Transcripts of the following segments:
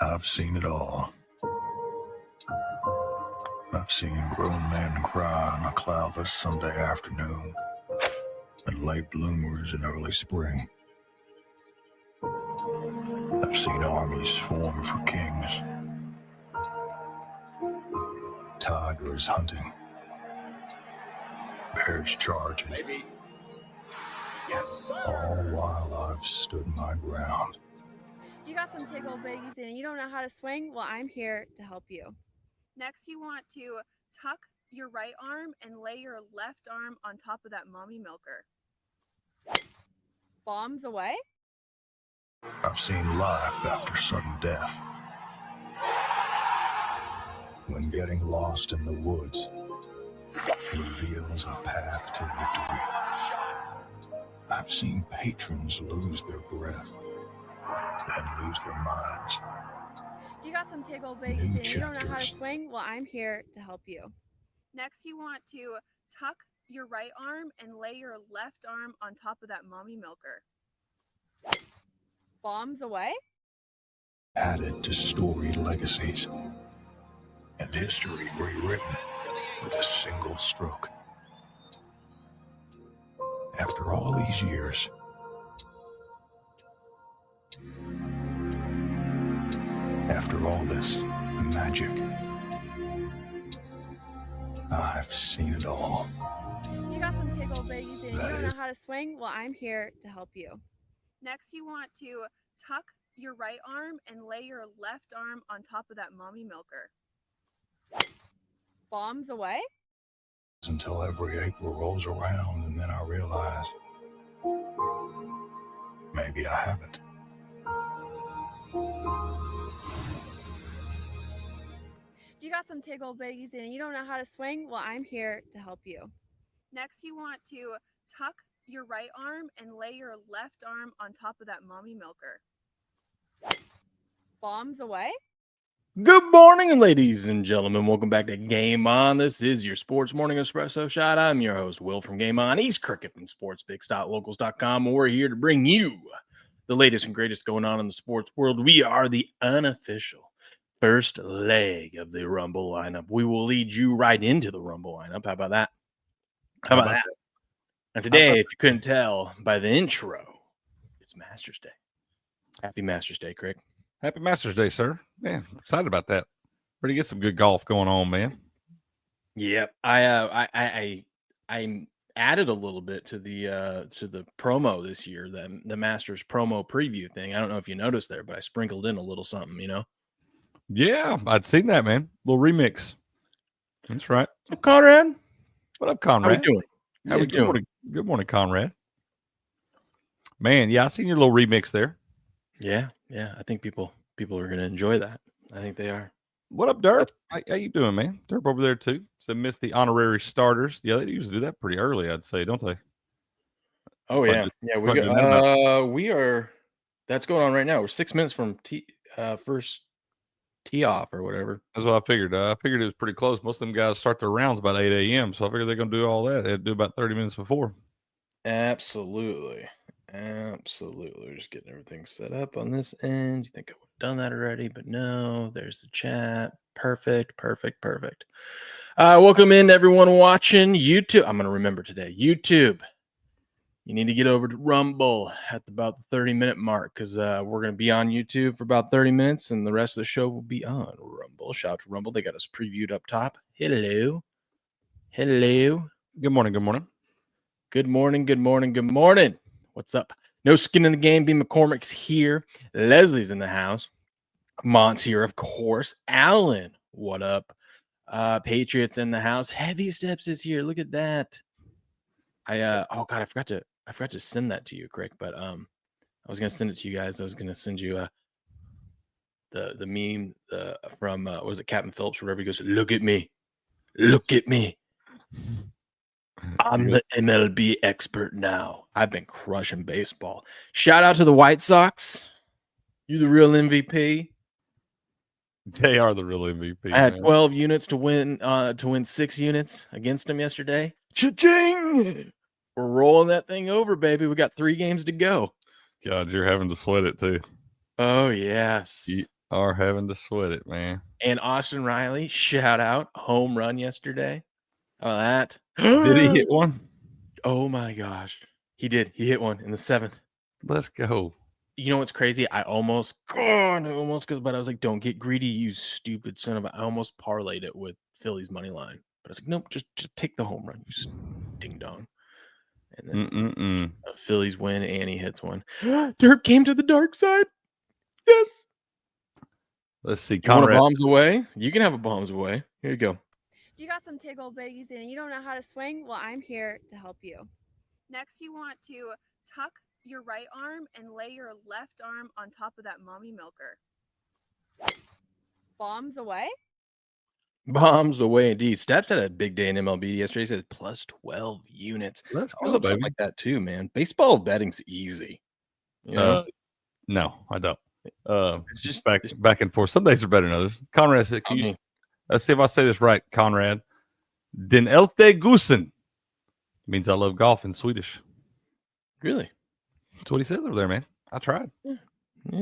I've seen it all. I've seen grown men cry on a cloudless Sunday afternoon and late bloomers in early spring. I've seen armies form for kings, tigers hunting, bears charging, all while I've stood my ground. You got some tickle bitties and you don't know how to swing? Well, I'm here to help you. Next, you want to tuck your right arm and lay your left arm on top of that mommy milker. Bombs away? I've seen life after sudden death. When getting lost in the woods reveals a path to victory. I've seen patrons lose their breath, then lose their minds. You got some tickle bitties and you don't know how to swing? Well, I'm here to help you. Next, you want to tuck your right arm and lay your left arm on top of that mommy milker. Bombs away? Added to storied legacies and history rewritten with a single stroke. After all these years, after all this magic, I've seen it all. You got some tickle bitties and you don't know how to swing? Well, I'm here to help you. Next, you want to tuck your right arm and lay your left arm on top of that mommy milker. Bombs away? Until every April rolls around and then I realize maybe I haven't. You got some tickle bitties and you don't know how to swing? Well, I'm here to help you. Next, you want to tuck your right arm and lay your left arm on top of that mommy milker. Bombs away? Good morning, ladies and gentlemen. Welcome back to Game On. This is your Sports Morning Espresso Shot. I'm your host, Will from Game On. He's Cricket from sportspicks.locals.com. We're here to bring you the latest and greatest going on in the sports world. We are the unofficial first leg of the Rumble lineup. We will lead you right into the Rumble lineup. How about that? How about that? And today, if you couldn't tell by the intro, it's Masters Day. Happy Masters Day, Craig. Happy Masters Day, sir. Man, excited about that. Ready to get some good golf going on, man. Yep. I added a little bit to the promo this year, the Masters promo preview thing. I don't know if you noticed there, but I sprinkled in a little something, you know? Yeah, I'd seen that, man. Little remix. That's right. What's up, Conrad? What up, Conrad? How we doing? How we doing? Good morning, Conrad. Man, yeah, I seen your little remix there. Yeah. I think people are going to enjoy that. I think they are. What up, Derp? How you doing, man? Derp over there too. So missed the honorary starters. Yeah, they usually do that pretty early, I'd say, don't they? Oh yeah, we are. That's going on right now. We're 6 minutes from first tee off or whatever. That's what I figured. I figured it was pretty close. Most of them guys start their rounds about 8 a.m. So I figured they're going to do all that. They had to do about 30 minutes before. Absolutely. We're just getting everything set up on this end. You think I would have done that already, but no, there's the chat. Perfect. Welcome in everyone watching YouTube. I'm going to remember today, YouTube. You need to get over to Rumble at about the 30-minute mark because we're going to be on YouTube for about 30 minutes and the rest of the show will be on Rumble. Shout out to Rumble. They got us previewed up top. Hello. Good morning. Good morning. What's up? No skin in the game. B. McCormick's here. Leslie's in the house. Mont's here, of course. Alan, what up? Patriots in the house. Heavy Steps is here. Look at that. I forgot to send that to you, Craig. But I was gonna send it to you guys. I was gonna send you the meme from what was it, Captain Phillips, wherever he goes, look at me. I'm the MLB expert now. I've been crushing baseball. Shout out to the White Sox. You the real MVP. They are the real MVP. I had 12 units to win 6 units against them yesterday. Cha-ching! We're rolling that thing over, baby. We got 3 games to go. God, you're having to sweat it too. Oh, yes. are having to sweat it, man. And Austin Riley, shout out, home run yesterday. Oh, that. Did he hit one? Oh my gosh. He did. He hit one in the 7th. Let's go. You know what's crazy? I almost, but I was like, don't get greedy, you stupid son of a. I almost parlayed it with Philly's money line. But I was like, nope, just take the home run, you ding dong. And then Phillies win, and he hits one. Derp came to the dark side. Yes. Let's see. You want a Conrad. bombs away? You can have a bombs away. Here you go. You got some tickle bitties and you don't know how to swing? Well, I'm here to help you. Next, you want to tuck your right arm and lay your left arm on top of that mommy milker. Bombs away? Bombs away indeed. Steps had a big day in MLB yesterday. He said plus 12 units. Let's I was go, up something baby. like that too, man. Baseball betting's easy. You know? No, I don't. It's just back and forth. Some days are better than others. Conrad said, let's see if I say this right, Conrad. Den Elte Gusen means I love golf in Swedish. Really? That's what he says over there, man. I tried. Yeah.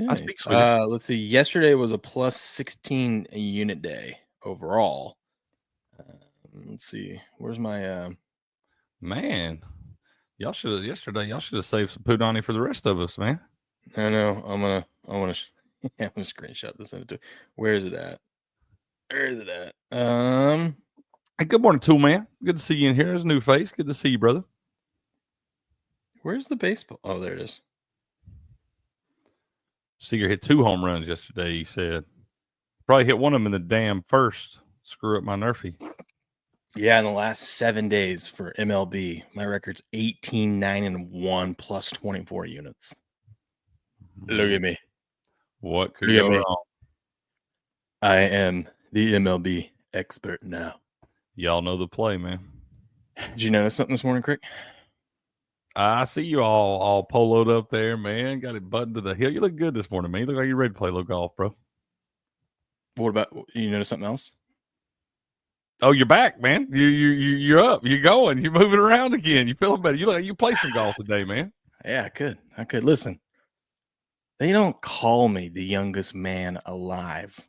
I speak Swedish. Let's see. Yesterday was a plus 16 unit day overall. Let's see. Where's my man? Y'all should have saved some Pudani for the rest of us, man. I know. I want to screenshot this and where is it at? Where is it at? Hey, good morning, Tool Man. Good to see you in here. There's a new face. Good to see you, brother. Where's the baseball? Oh, there it is. Seager hit 2 home runs yesterday, he said. Probably hit one of them in the damn first. Screw up my Nerfy. Yeah, in the last 7 days for MLB, my record's 18-9-1 plus 24 units. Look at me. What could go wrong? I am the MLB expert now. Y'all know the play, man. Did you notice something this morning, Crick? I see you all poloed up there, man. Got it buttoned to the hill. You look good this morning, man. You look like you're ready to play a little golf, bro. What about you? Notice something else? Oh, you're back, man. You're up. You're going. You're moving around again. You feeling better. You look like you play some golf today, man. Yeah, I could. Listen, they don't call me the youngest man alive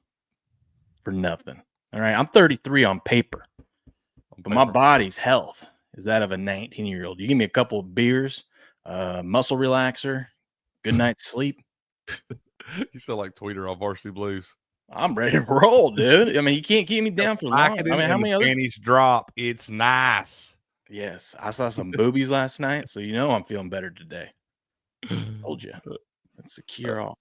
for nothing. All right, I'm 33 on paper, but my body's health is that of a 19-year-old. You give me a couple of beers, muscle relaxer, good night's sleep. You sound like Tweeter on Varsity Blues. I'm ready to roll, dude. I mean, you can't keep me down for long. I mean, how many other panties drop? It's nice. Yes, I saw some boobies last night, so you know I'm feeling better today. Told you. Let's secure all.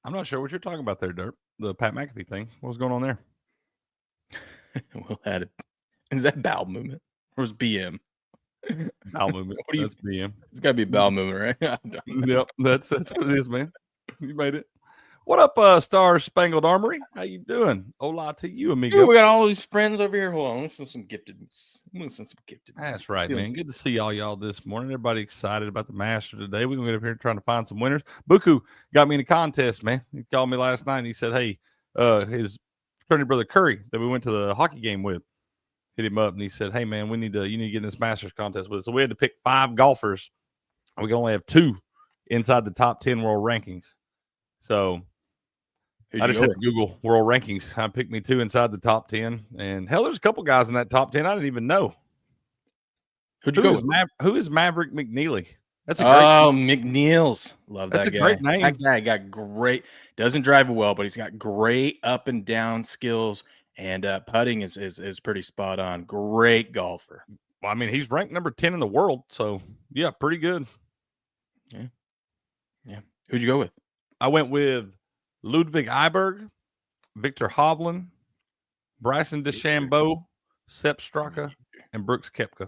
I'm not sure what you're talking about there, Derp. The Pat McAfee thing. What was going on there? We'll add it. Is that bowel movement? Or is BM? Bowel movement. That's BM. It's got to be bowel movement, right? Yep, that's what it is, man. You made it. What up, Star Spangled Armory? How you doing? Hola to you, amigo. Ooh, we got all these friends over here. Hold on. Let's send some gifted. That's right, man. Good to see y'all this morning. Everybody excited about the Master today. We're going to get up here trying to find some winners. Buku got me in a contest, man. He called me last night and he said, hey, his fraternity brother Curry that we went to the hockey game with hit him up and he said, hey, man, you need to get in this Masters contest with us. So we had to pick 5 golfers. We can only have 2 inside the top 10 world rankings. So I just had to Google world rankings. I picked me 2 inside the top 10. And hell, there's a couple guys in that top 10 I didn't even know. Who'd you go with? Who is Maverick McNeely? That's a great McNeil's. Love that guy. That's a great name. That guy got great. Doesn't drive well, but he's got great up and down skills. And putting is pretty spot on. Great golfer. Well, I mean, he's ranked number 10 in the world. So, yeah, pretty good. Yeah. Who'd you go with? I went with Ludwig Eiberg, Victor Hovland, Bryson DeChambeau, Sepp Straka, and Brooks Koepka.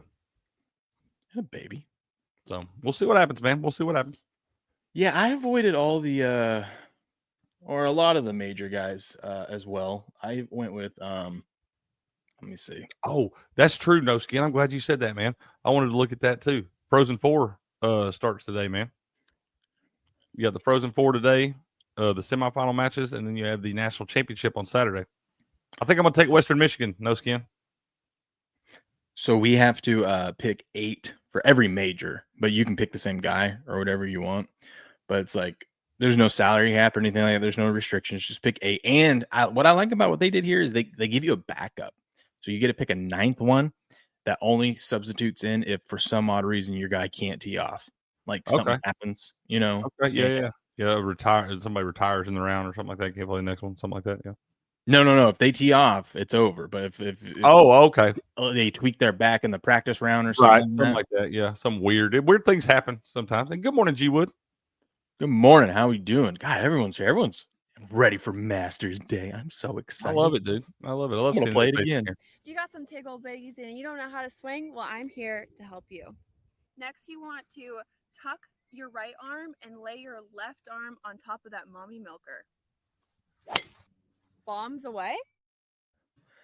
A baby. So we'll see what happens, man. We'll see what happens. Yeah, I avoided all the or a lot of the major guys as well. I went with let me see. Oh, that's true, No Skin. I'm glad you said that, man. I wanted to look at that too. Frozen 4 starts today, man. You got the Frozen 4 today, the semifinal matches, and then you have the national championship on Saturday. I think I'm gonna take Western Michigan, No Skin. So we have to pick 8 for every major, but you can pick the same guy or whatever you want. But it's like There's no salary cap or anything like that. There's no restrictions. Just pick 8. And what I like about what they did here is they give you a backup. So you get to pick a 9th one that only substitutes in if for some odd reason your guy can't tee off. Like something happens, Okay, yeah. Somebody retires in the round or something like that. Can't play the next one, something like that. Yeah. No. If they tee off, it's over. But if okay, they tweak their back in the practice round or something, something like that. Yeah, some weird things happen sometimes. And good morning, G Wood. Good morning. How are we doing? God, everyone's here. Everyone's ready for Masters Day. I'm so excited. I love it, dude. I love it. I love to play it again. You got some tickle bitties and you don't know how to swing? Well, I'm here to help you. Next, you want to tuck your right arm and lay your left arm on top of that mommy milker. Bombs away?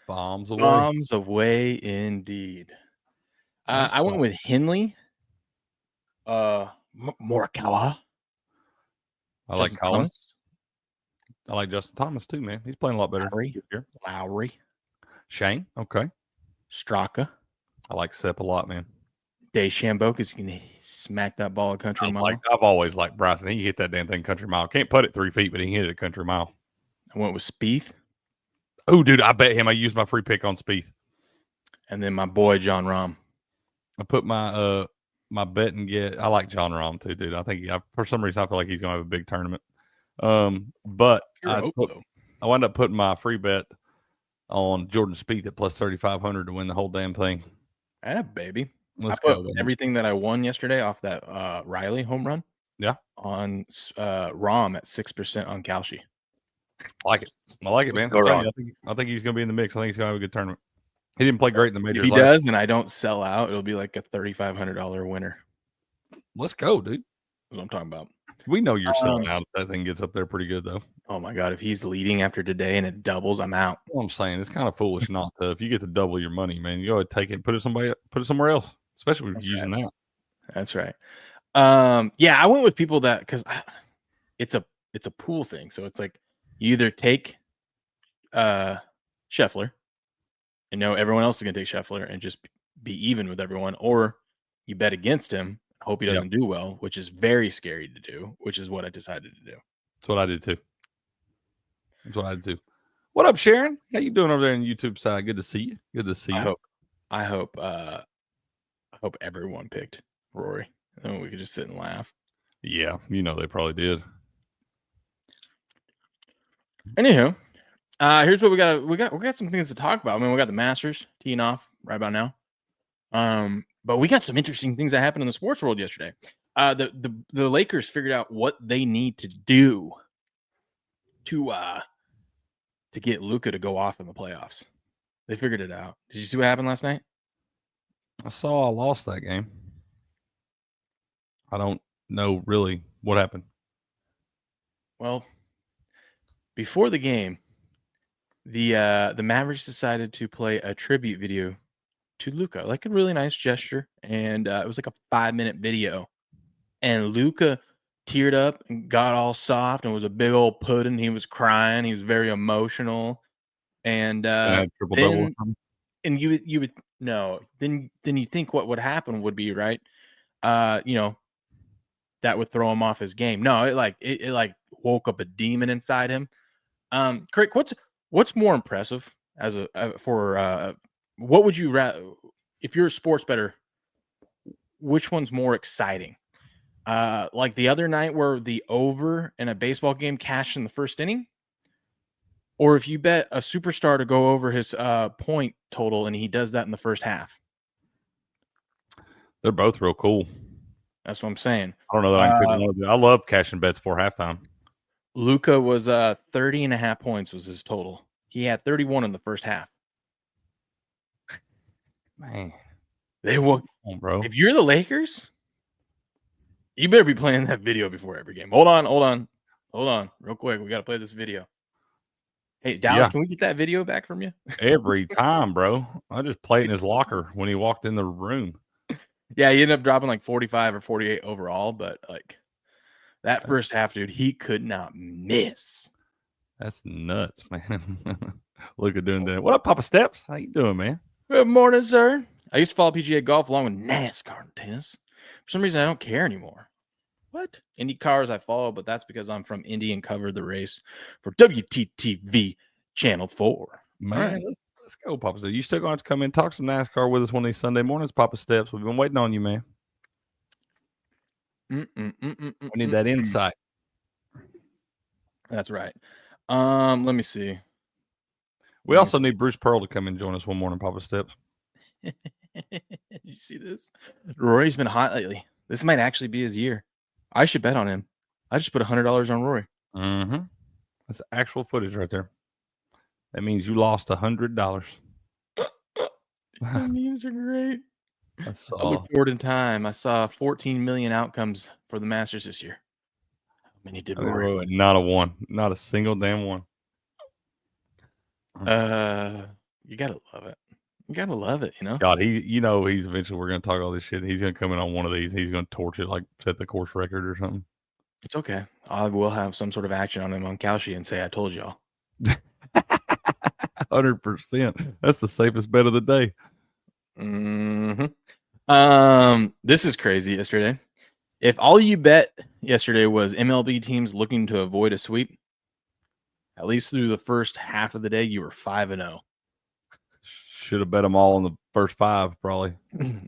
Bombs away. Bombs away indeed. I went with Henley. Morikawa. I like Collins. I like Justin Thomas too, man. He's playing a lot better. Lowry. Shane. Okay. Straka. I like Sepp a lot, man. DeChambeau, because he can smack that ball at country mile. I've always liked Bryson. He can hit that damn thing country mile. Can't put it 3 feet, but he can hit it a country mile. I went with Spieth. Oh, dude, I bet him. I used my free pick on Spieth. And then my boy, John Rahm. I put my my bet and get. I like John Rahm too, dude. I think for some reason I feel like he's gonna have a big tournament. But I wound up putting my free bet on Jordan Spieth at plus 3,500 to win the whole damn thing. Baby. Let's go. Everything that I won yesterday off that Riley home run. Yeah. On Rahm at 6% on Kalshi. I like it, man. I think he's gonna be in the mix. I think he's gonna have a good tournament. He didn't play great in the majors. If he does, and I don't sell out, it'll be like a $3,500 winner. Let's go, dude. That's what I'm talking about. We know you're selling out if that thing gets up there pretty good, though. Oh, my God. If he's leading after today and it doubles, I'm out. What I'm saying, it's kind of foolish not to. If you get to double your money, man, you go ahead and take it and put it somewhere else, especially if you're using that. That's right. Yeah, I went with people that because it's a pool thing. So it's like you either take Scheffler and know everyone else is going to take Scheffler and just be even with everyone, or you bet against him, hope he doesn't do well, which is very scary to do, which is what I decided to do. That's what I did too. What up, Sharon? How you doing over there on the YouTube side? Good to see you. I hope everyone picked Rory. And we could just sit and laugh. Yeah, they probably did. Anywho, here's what we got. We got some things to talk about. I mean, we got the Masters teeing off right about now. But we got some interesting things that happened in the sports world yesterday. The Lakers figured out what they need to do to get Luka to go off in the playoffs. They figured it out. Did you see what happened last night? I lost that game. I don't know really what happened. Well, before the game, the Mavericks decided to play a tribute video to Luka, like a really nice gesture, and it was like a 5-minute video. And Luka teared up and got all soft and was a big old pudding. He was crying. He was very emotional. And then you would no. Then you think what would happen would be right. That would throw him off his game. No, it woke up a demon inside him. Crick, what's more impressive what would you rather, if you're a sports bettor, which one's more exciting? Like the other night where the over in a baseball game cashed in the first inning? Or if you bet a superstar to go over his point total and he does that in the first half? They're both real cool. That's what I'm saying. I don't know that I can pick one. I love cashing bets before halftime. Luka was 30.5 points was his total. He had 31 in the first half. Man, bro. If you're the Lakers, you better be playing that video before every game. Hold on, real quick. We got to play this video. Hey, Dallas, can we get that video back from you? Every time, bro. I just played in his locker when he walked in the room. Yeah, he ended up dropping like 45 or 48 overall, but like that first half, dude, he could not miss. That's nuts, man. Look at doing that. What up, Papa Steps? How you doing, man? Good morning, sir. I used to follow PGA golf along with NASCAR and tennis. For some reason, I don't care anymore. What? Indy cars I follow, but that's because I'm from Indy and covered the race for WTTV Channel 4. Man, right. let's go, Papa. So you still going to come in and talk some NASCAR with us one of these Sunday mornings, Papa Steps? We've been waiting on you, man. We need that insight. That's right. Let me see. We also need Bruce Pearl to come and join us one morning, Papa Steps. You see this? Rory's been hot lately. This might actually be his year. I should bet on him. I just put $100 on Rory. Mm-hmm. That's actual footage right there. That means you lost $100. The memes are great. I look forward in time. I saw 14 million outcomes for the Masters this year. How many did Rory? Not a one. Not a single damn one. You gotta love it. You gotta love it, God, he's eventually we're gonna talk all this shit. He's gonna come in on one of these. He's gonna torch it, like set the course record or something. It's okay. I will have some sort of action on him on Kalshi and say I told y'all. 100%. That's the safest bet of the day. This is crazy yesterday. If all you bet yesterday was MLB teams looking to avoid a sweep, at least through the first half of the day, you were 5-0. Should have bet them all on the first 5, probably.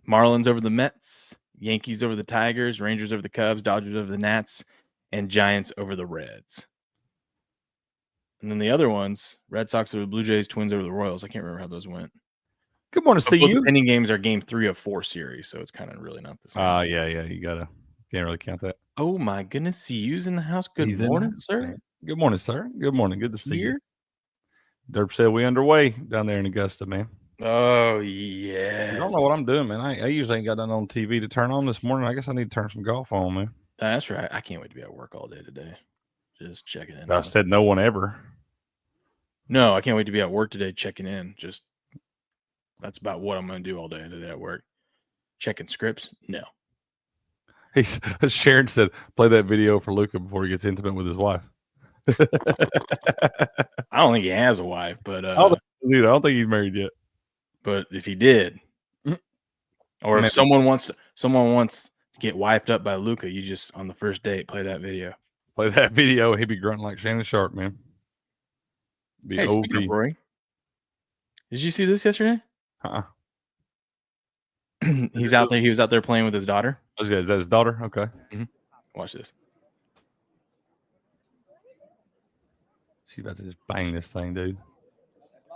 Marlins over the Mets, Yankees over the Tigers, Rangers over the Cubs, Dodgers over the Nats, and Giants over the Reds. And then the other ones, Red Sox over the Blue Jays, Twins over the Royals. I can't remember how those went. Good morning to see you. The pending games are game 3 of 4 series, so it's kind of really not the same. Yeah. You can't really count that. Oh my goodness, CU's in the house. Good morning, sir. Good morning, sir. Good morning. Good to see you. Derp said we underway down there in Augusta, man. Oh, yes. I don't know what I'm doing, man. I usually ain't got nothing on TV to turn on this morning. I guess I need to turn some golf on, man. That's right. I can't wait to be at work all day today. Just checking in. I said no one ever. No, I can't wait to be at work today checking in. Just that's about what I'm going to do all day today at work. Checking scripts? No. Sharon said, play that video for Luca before he gets intimate with his wife. I don't think he has a wife, but I don't think he's married yet. But if he did, or if someone wants to get wiped up by Luca, you just on the first date play that video. Play that video, he'd be grunting like Shannon Sharp, man. Hey, speaking of Rory, did you see this yesterday? He's out there. He was out there playing with his daughter. Oh, yeah, is that his daughter? Okay. Mm-hmm. Watch this. She's about to just bang this thing, dude.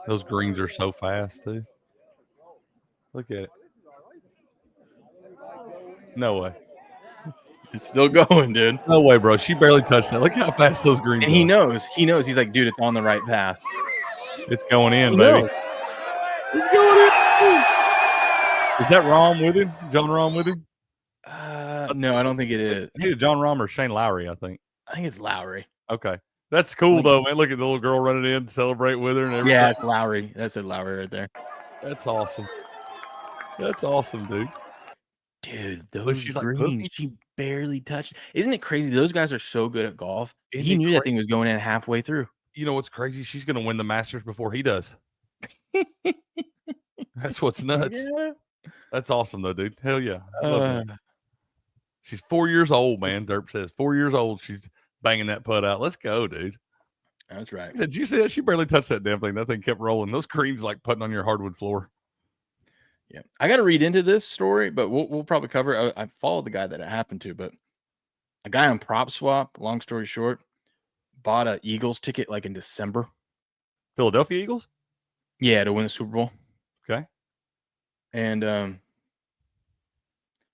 Those greens are so fast, too. Look at it. No way. It's still going, dude. No way, bro. She barely touched that. Look how fast those greens are. And he knows. He's like, dude, it's on the right path. It's going in, baby. It's going in. Is that Rahm with him? John Rahm with him? No, I don't think it is. Either John Rahm or Shane Lowry, I think. I think it's Lowry. Okay. That's cool, though, man. Look at the little girl running in to celebrate with her and everything. Yeah, it's Lowry. That's it, Lowry right there. That's awesome. That's awesome, dude. Dude, those greens, she barely touched. Isn't it crazy? Those guys are so good at golf. He knew that thing was going in halfway through. You know what's crazy? She's going to win the Masters before he does. That's what's nuts. Yeah. That's awesome, though, dude. Hell yeah. I love that. She's 4 years old, man. Derp says 4 years old. She's banging that putt out. Let's go, dude. That's right. Did you see that? She barely touched that damn thing. That thing kept rolling. Those greens like putting on your hardwood floor. Yeah, I got to read into this story, but we'll probably cover it. I followed the guy that it happened to, but a guy on Prop Swap, long story short, bought a Eagles ticket like in December. Philadelphia Eagles? Yeah, to win the Super Bowl. Okay. And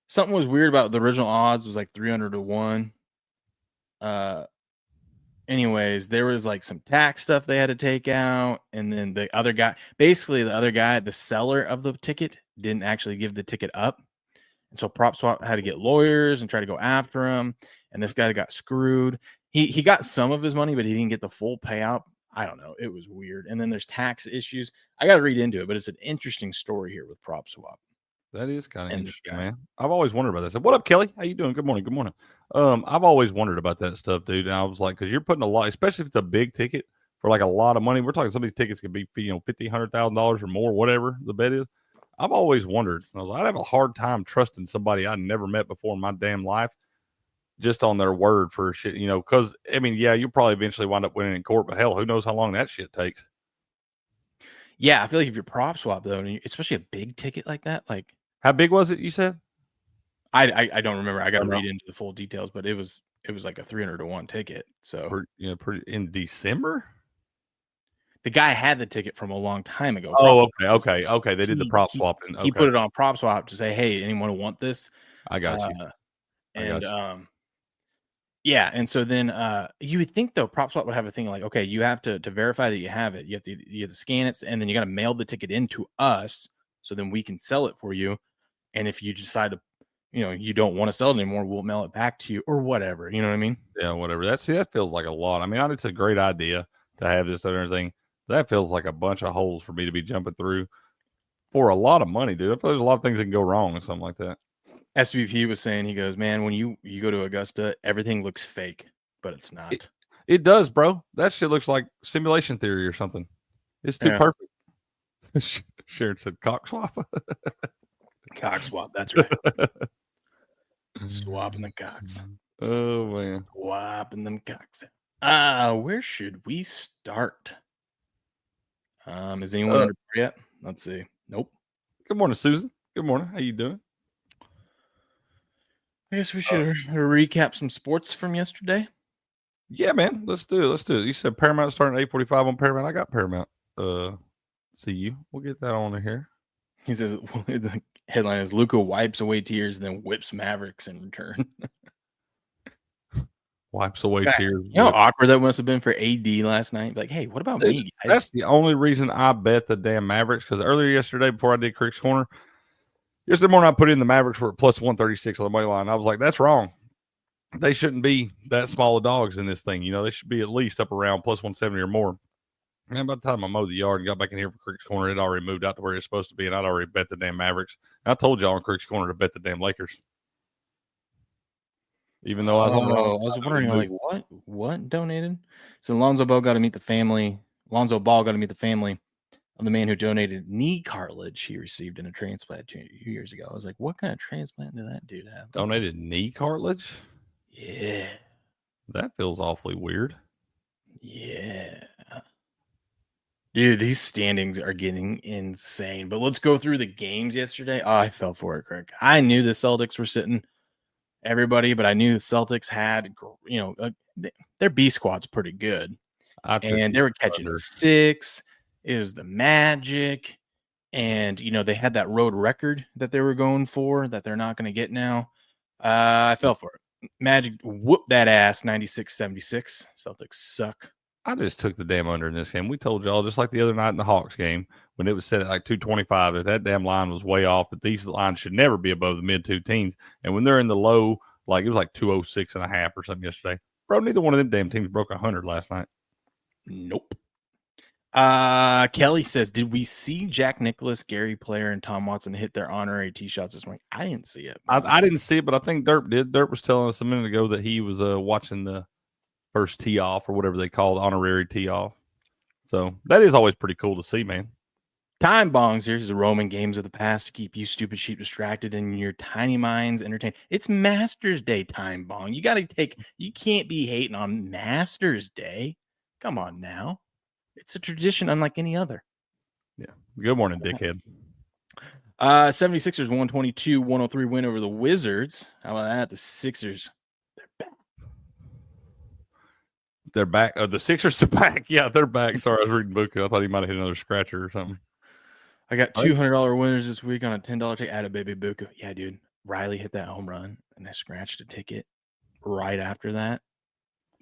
something was weird about the original odds was like 300 to 1. Anyways, there was like some tax stuff they had to take out, and then the other guy, the seller of the ticket, didn't actually give the ticket up, and so Prop Swap had to get lawyers and try to go after him, and this guy got screwed. He got some of his money, but he didn't get the full payout. I don't know. It was weird. And then there's tax issues. I got to read into it, but it's an interesting story here with Prop Swap. That is kind of interesting, man. I've always wondered about that. What up, Kelly? How you doing? Good morning. Good morning. I've always wondered about that stuff, dude. And I was like, because you're putting a lot, especially if it's a big ticket for like a lot of money. We're talking some of these tickets could be, $50,000, $100,000 or more, whatever the bet is. I've always wondered. I was like, I'd have a hard time trusting somebody I'd never met before in my damn life just on their word for shit, because, I mean, yeah, you'll probably eventually wind up winning in court, but hell, who knows how long that shit takes. Yeah, I feel like if you're prop swap, though, especially a big ticket like that, like. How big was it, you said? I don't remember. I got to read into the full details, but it was like a 300-to-1 ticket. So pretty in December. The guy had the ticket from a long time ago. Oh, okay. They did the prop swapping. He put it on prop swap to say, "Hey, anyone want this?" I got you. Yeah, and so then you would think though prop swap would have a thing like, okay, you have to verify that you have it. You have to scan it, and then you got to mail the ticket in to us, so then we can sell it for you. And if you decide to, you don't want to sell it anymore, we'll mail it back to you or whatever. You know what I mean? Yeah, whatever. That feels like a lot. I mean, it's a great idea to have this and everything. That feels like a bunch of holes for me to be jumping through for a lot of money, dude. I feel there's a lot of things that can go wrong and something like that. SVP was saying, he goes, man, when you go to Augusta, everything looks fake, but it's not. It does, bro. That shit looks like simulation theory or something. It's too perfect. Sharon said cock swap. Cock swap, that's right. Swapping the cocks. Oh, man. Swapping them cocks. Where should we start? Is anyone under yet? Let's see. Nope. Good morning, Susan. Good morning. How you doing? I guess we should recap some sports from yesterday. Yeah, man. Let's do it. You said Paramount starting at 8:45 on Paramount. I got Paramount. See you. We'll get that on here. He says the headline is Luka wipes away tears and then whips Mavericks in return. Wipes away tears. You know how awkward that must have been for AD last night? Like, hey, what about me, guys? That's the only reason I bet the damn Mavericks, because earlier yesterday, before I did Crick's Corner, yesterday morning I put in the Mavericks were at plus 136 on the money line. I was like, that's wrong. They shouldn't be that small of dogs in this thing. They should be at least up around plus 170 or more. Man, by the time I mowed the yard and got back in here for Crick's Corner, it already moved out to where it's supposed to be, and I'd already bet the damn Mavericks. And I told y'all on Crick's Corner to bet the damn Lakers. Even though I was wondering, like, what donated? So Lonzo Ball got to meet the family. Lonzo Ball got to meet the family of the man who donated knee cartilage he received in a transplant 2 years ago. I was like, what kind of transplant did that dude have? Donated knee cartilage? Yeah. That feels awfully weird. Yeah. Dude, these standings are getting insane. But let's go through the games yesterday. Oh, I fell for it, Craig. I knew the Celtics were sitting everybody, but I knew the Celtics had, their B squad's pretty good. And they were catching 6. It was the Magic. And, they had that road record that they were going for that they're not going to get now. I fell for it. Magic whooped that ass 96-76. Celtics suck. I just took the damn under in this game. We told y'all, just like the other night in the Hawks game, when it was set at like 225, if that damn line was way off, but these lines should never be above the mid 2 teens. And when they're in the low, like it was like 206.5 or something yesterday. Bro, neither one of them damn teams broke 100 last night. Nope. Kelly says, did we see Jack Nicklaus, Gary Player, and Tom Watson hit their honorary tee shots this morning? I didn't see it. I didn't see it, but I think Derp did. Derp was telling us a minute ago that he was watching the first tee off or whatever they call the honorary tee off. So that is always pretty cool to see, man. Time bongs. Here's the Roman games of the past to keep you stupid sheep distracted and your tiny minds entertained. It's Masters Day time bong. You can't be hating on Masters Day. Come on now. It's a tradition unlike any other. Yeah. Good morning, dickhead. 76ers 122-103 win over the Wizards. How about that? The Sixers, they're back. They're back. The Sixers are back. Yeah, they're back. Sorry, I was reading Buka. I thought he might have hit another scratcher or something. I got $200 winners this week on a $10 ticket. Add a baby Buka. Yeah, dude. Riley hit that home run, and I scratched a ticket right after that.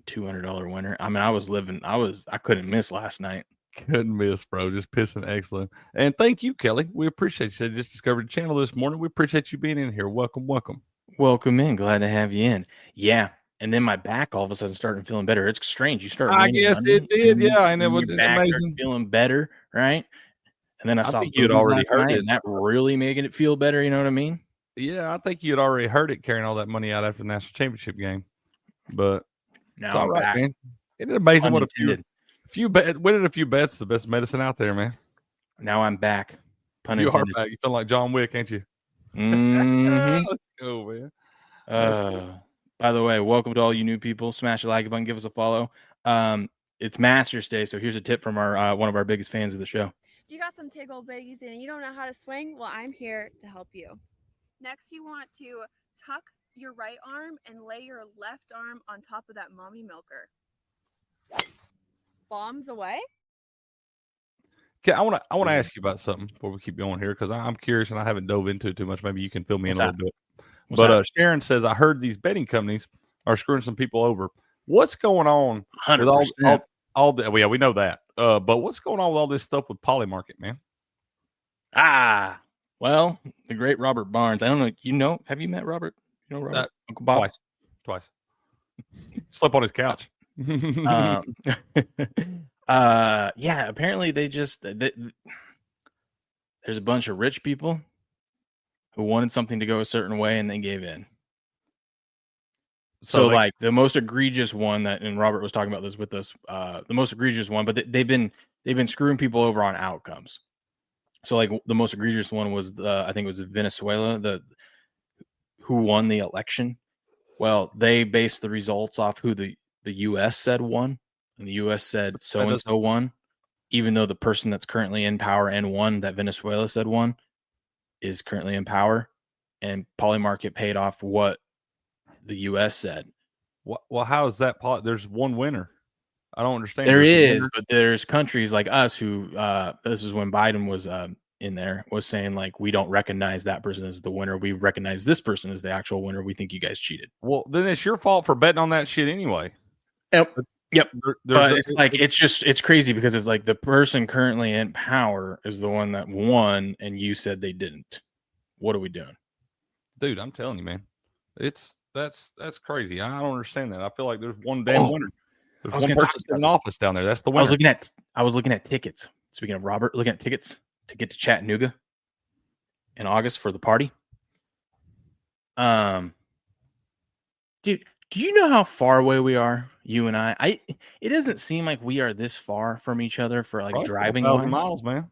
$200 winner. I mean, I couldn't miss last night. Couldn't miss, bro. Just pissing excellent. And thank you, Kelly. We appreciate you. Said just discovered the channel this morning. We appreciate you being in here. Welcome. Welcome in. Glad to have you in. Yeah. And then my back all of a sudden started feeling better. It's strange. You start. I guess it did. Yeah. And it was amazing. Feeling better. Right. And then I saw you had already heard it. And that really making it feel better. You know what I mean? Yeah. I think you had already heard it carrying all that money out after the national championship game. But now it's all I'm right, back. man. Isn't it amazing what winning a few bets is the best medicine out there, man. Now I'm back. You are back. You feel like John Wick, ain't you? Mm-hmm. Let's go, man. By the way, welcome to all you new people. Smash the like button, give us a follow. It's Masters Day, so here's a tip from our one of our biggest fans of the show. You got some tickle bitties and you don't know how to swing? Well, I'm here to help you. Next, you want to tuck your right arm and lay your left arm on top of that mommy milker. Bombs away. Okay, I want to ask you about something before we keep going here because I'm curious and I haven't dove into it too much. Maybe you can fill me in a little bit. But Sharon says, I heard these betting companies are screwing some people over. What's going on 100%. with all the? Well, yeah, we know that. But what's going on with all this stuff with Polymarket, man? Well, the great Robert Barnes. I don't know. Have you met Robert? You know Robert? Uncle Bob? Twice. Slept on his couch. Yeah, apparently there's a bunch of rich people who wanted something to go a certain way and they gave in. So like the most egregious one and Robert was talking about this with us, the most egregious one, but they've been screwing people over on outcomes. So like the most egregious one was I think it was Venezuela, who won the election. Well, they based the results off who the US said won, and the US said so and so won, even though the person that's currently in power and won that Venezuela said won is currently in power, and Polymarket paid off what the US said. Well, how is that? There's one winner. I don't understand. There is, but there's countries like us who this is when Biden was in there, was saying like, we don't recognize that person as the winner. We recognize this person as the actual winner. We think you guys cheated. Well, then it's your fault for betting on that shit anyway. Yep. But it's crazy because it's like the person currently in power is the one that won and you said they didn't. What are we doing? Dude, I'm telling you, man. That's crazy. I don't understand that. I feel like there's one damn winner. There's one person in office down there. That's the winner. I was looking at tickets. Speaking of Robert, looking at tickets to get to Chattanooga in August for the party. Dude, do you know how far away we are, you and I? It doesn't seem like we are this far from each other for like driving 1,000 miles, man.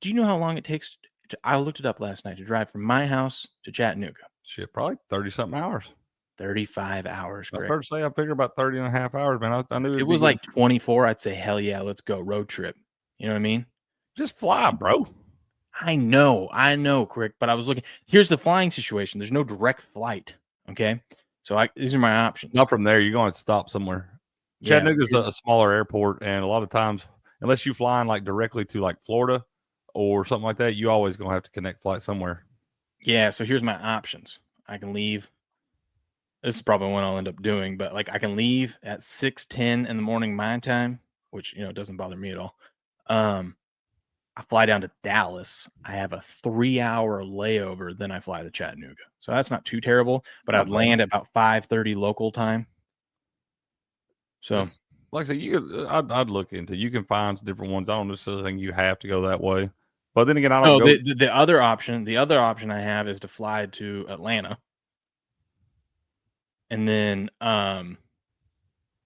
Do you know how long it takes? I looked it up last night to drive from my house to Chattanooga. Shit, probably 30-something hours. 35 hours. I heard say I figured about 30 and a half hours, man. I knew it was like 24. I'd say, hell yeah, let's go road trip. You know what I mean? Just fly, bro. I know, Crick. But I was looking. Here's the flying situation. There's no direct flight. Okay, so these are my options. Not from there. You're going to stop somewhere. Yeah, Chattanooga's a smaller airport, and a lot of times, unless you're flying like directly to like Florida or something like that, you always gonna have to connect flight somewhere. Yeah. So here's my options. I can leave. This is probably what I'll end up doing, but like I can leave at 6:10 in the morning my time, which doesn't bother me at all. I fly down to Dallas. I have a 3-hour layover, then I fly to Chattanooga. So that's not too terrible, but I'd land at about 5:30 local time. So, like I said, I'd look into. You can find different ones. I don't necessarily think you have to go that way, but then again, I don't. The other option I have is to fly to Atlanta, and then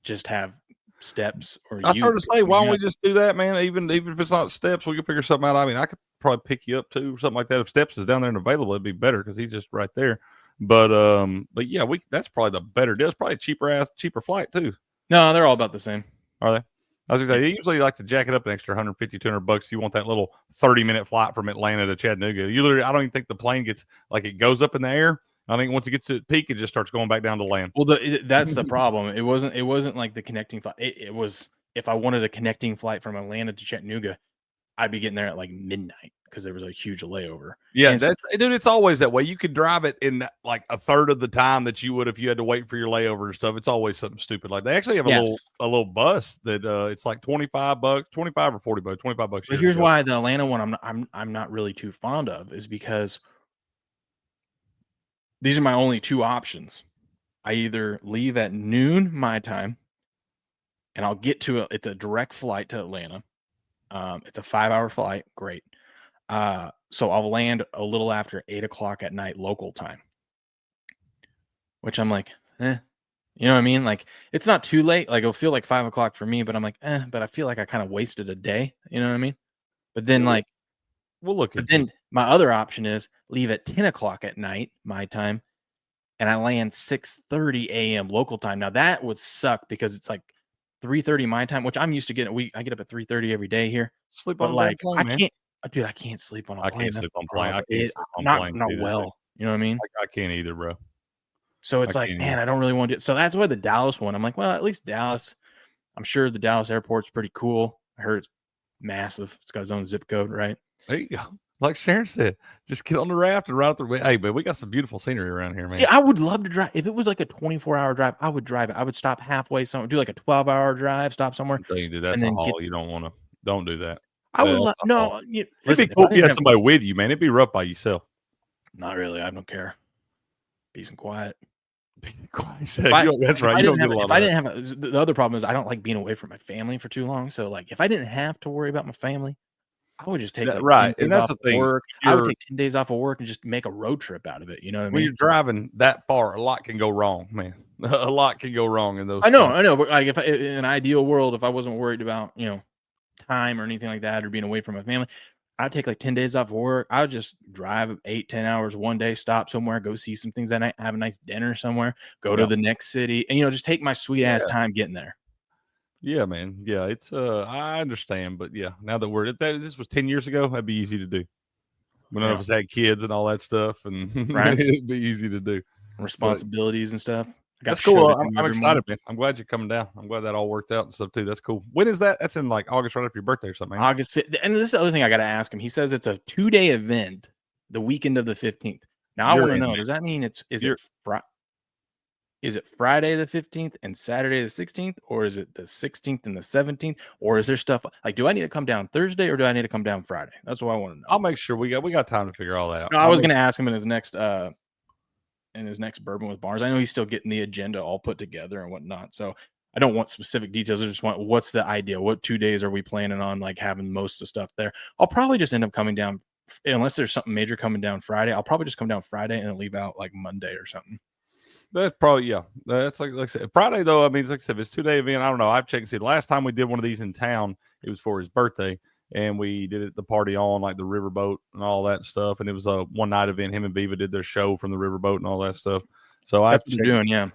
just have steps. Or I started to say, why don't we just do that, man? Even if it's not steps, we can figure something out. I mean, I could probably pick you up too, or something like that. If steps is down there and available, it'd be better because he's just right there. But yeah, that's probably the better deal. It's probably cheaper flight too. No, they're all about the same. Are they? I was gonna say, they usually like to jack it up an extra $150, $200. You want that little 30-minute flight from Atlanta to Chattanooga. I don't even think the plane gets it goes up in the air. I think once it gets to peak, it just starts going back down to land. Well, that's the problem. It wasn't like the connecting flight. It was, if I wanted a connecting flight from Atlanta to Chattanooga, I'd be getting there at like midnight because there was a huge layover. Yeah, dude, it's always that way. You could drive it in like a third of the time that you would if you had to wait for your layover and stuff. It's always something stupid. Like they actually have a little bus that it's like $25, $25 or $40, $25. But here's why the Atlanta one I'm not really too fond of is because these are my only two options. I either leave at noon my time, and I'll get to it's a direct flight to Atlanta. It's a 5-hour flight. Great. So I'll land a little after 8:00 at night local time, which I'm like, you know what I mean? Like it's not too late. Like it'll feel like 5:00 for me, but I'm like, but I feel like I kind of wasted a day. You know what I mean? But then we'll look at. But then my other option is leave at 10:00 at night my time, and I land 6:30 a.m. local time. Now that would suck because it's like 3:30 my time, which I'm used to getting. I get up at 3:30 every day here. Sleep But on a like plane, I man. can't, dude. I can't sleep on a plane. Can't That's sleep the on plane. problem. I can't sleep on Not plane. well. You know what I mean? I can't either, bro. So it's I like, can't man, either. I don't really want to do it. So that's why the Dallas one. I'm like, well, at least Dallas. I'm sure the Dallas airport's pretty cool. I heard it's massive. It's got its own zip code, right? There you go. Like Sharon said, just get on the raft and ride through. Hey, but we got some beautiful scenery around here, man. See, I would love to drive. If it was like a 24-hour drive, I would drive it. I would stop halfway somewhere, do like a 12-hour drive, stop somewhere. I'm telling you, dude, that's and a then haul. You don't want to. Don't do that. I would That's love. a No, haul. listen. It'd be cool if you had somebody with you, man. It'd be rough by yourself. Not really. I don't care. Peace and quiet. That's right. You don't get a lot of that. If I didn't have the other problem is I don't like being away from my family for too long. So like if I didn't have to worry about my family, I would just take like, right. 10 And days that's off the thing. work. I would take 10 days off of work and just make a road trip out of it. You know what I mean? When you're driving that far, a lot can go wrong, man. A lot can go wrong in those. I know. But like if in an ideal world, if I wasn't worried about, time or anything like that or being away from my family, I'd take like 10 days off of work. I would just drive 8-10 hours one day, stop somewhere, go see some things that night, have a nice dinner somewhere, go to the next city, and just take my sweet ass time getting there. Yeah, man. Yeah, it's I understand, but yeah, now that this was 10 years ago, that'd be easy to do. When none of us had kids and all that stuff, and right. It'd be easy to do. Responsibilities and stuff. That's cool. I'm excited, man. I'm glad you're coming down. I'm glad that all worked out and stuff too. That's cool. When is that? That's in like August, right after your birthday or something. Man. August 5th. And this is the other thing I got to ask him. He says it's a 2-day event, the weekend of the 15th. Now I want to know, does that mean is it Friday the 15th and Saturday the 16th, or is it the 16th and the 17th, or is there stuff like, do I need to come down Thursday or do I need to come down Friday? That's what I want to know. I'll make sure we got time to figure all that out. No, I was going to ask him in his next Bourbon with Barnes. I know he's still getting the agenda all put together and whatnot. So I don't want specific details. I just want what's the idea? What 2 days are we planning on like having most of the stuff there? I'll probably just end up coming down unless there's something major coming down Friday. I'll probably just come down Friday and then leave out like Monday or something. That's probably That's like I said, Friday though. I mean, like I said, if it's 2-day event. I don't know. I've checked and see. The last time we did one of these in town, it was for his birthday, and we did it the party on like the riverboat and all that stuff. And it was a one night event. Him and Viva did their show from the riverboat and all that stuff. So that's what they're doing, yeah.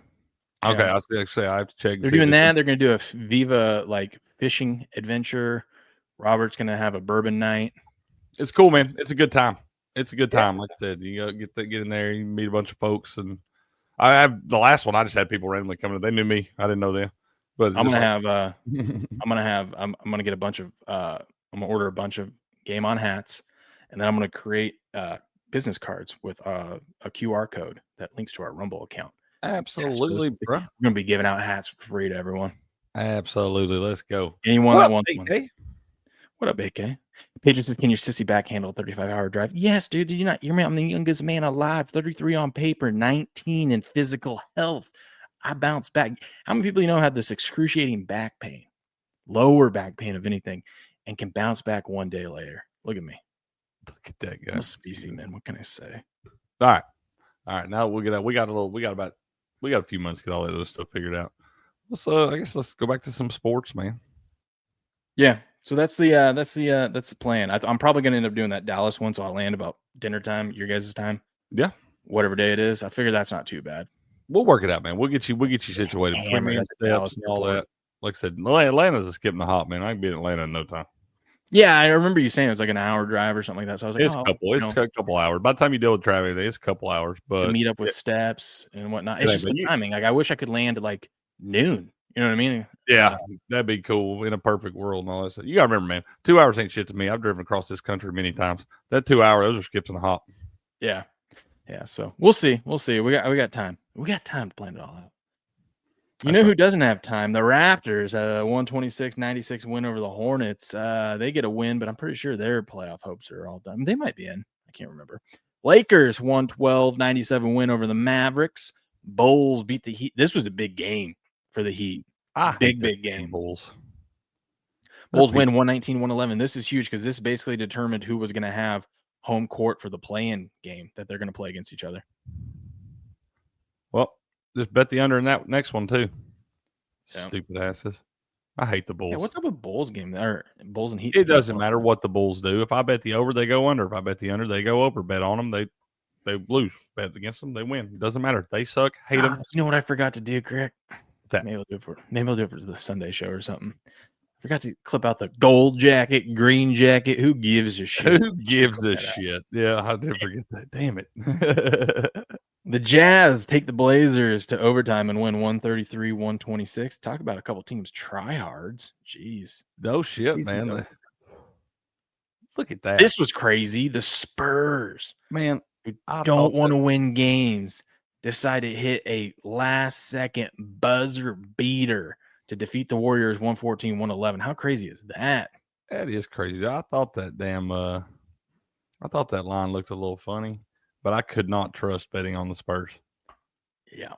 Okay, I was gonna say I have to check. They're doing that. They're gonna do a Viva like fishing adventure. Robert's gonna have a bourbon night. It's cool, man. It's a good time. It's a good time. Like I said, you get in there, you meet a bunch of folks, and I have the last one. I just had people randomly coming. They knew me. I didn't know them. But I'm gonna get a bunch of. I'm gonna order a bunch of Game On hats, and then I'm gonna create business cards with a QR code that links to our Rumble account. Absolutely, bro. We're gonna be giving out hats for free to everyone. Absolutely, let's go. Anyone that wants one. What up, AK? Paige says, "Can your sissy back handle a 35-hour drive?" Yes, dude. Did you not? I'm the youngest man alive. 33 on paper, 19 in physical health. I bounce back. How many people had this excruciating back pain, lower back pain of anything, and can bounce back one day later? Look at me. Look at that guy. I'm a specimen. What can I say? All right. Now we got a few months to get all that other stuff figured out. I guess let's go back to some sports, man. Yeah. So that's the plan. I'm probably gonna end up doing that Dallas one, so I'll land about dinner time, your guys' time. Yeah. Whatever day it is. I figure that's not too bad. We'll work it out, man. We'll get you situated between me and steps and all that. Like I said, Atlanta's a skip in the hop, man. I can be in Atlanta in no time. Yeah, I remember you saying it was like an hour drive or something like that. So I was like, it's a couple hours. By the time you deal with traffic, it's a couple hours. But to meet up with steps and whatnot. It's just the timing. Like I wish I could land at like noon. You know what I mean? Yeah, that'd be cool in a perfect world and all that stuff. You gotta remember, man, 2 hours ain't shit to me. I've driven across this country many times. That 2 hour, those are skips in a hop. Yeah. So we'll see. We got time. We got time to plan it all out. You know who doesn't have time? The Raptors, 126-96 win over the Hornets. They get a win, but I'm pretty sure their playoff hopes are all done. They might be in. I can't remember. Lakers 112-97 win over the Mavericks. Bulls beat the Heat. This was a big game for the Heat. Big game. Bulls win 119-111. This is huge because this basically determined who was going to have home court for the play-in game that they're going to play against each other. Well, just bet the under in that next one too. Yeah. Stupid asses. I hate the Bulls. Yeah, what's up with Bulls game or Bulls and Heat? It doesn't matter what the Bulls do. If I bet the over, they go under. If I bet the under, they go over. Bet on them. they lose. Bet against them, they win. It doesn't matter. They suck. Hate them. You know what I forgot to do, Crick? That? Maybe I'll do it for the Sunday show or something. I forgot to clip out the gold jacket, green jacket. Who gives a shit? Who gives a shit? Yeah, I did forget that. Damn it. The Jazz take the Blazers to overtime and win 133-126. Talk about a couple teams tryhards. Jeez. No shit, man. Look at that. This was crazy. The Spurs, man, who don't want to win games, decide to hit a last-second buzzer beater to defeat the Warriors 114-111. How crazy is that? That is crazy. I thought that line looked a little funny, but I could not trust betting on the Spurs. Yeah.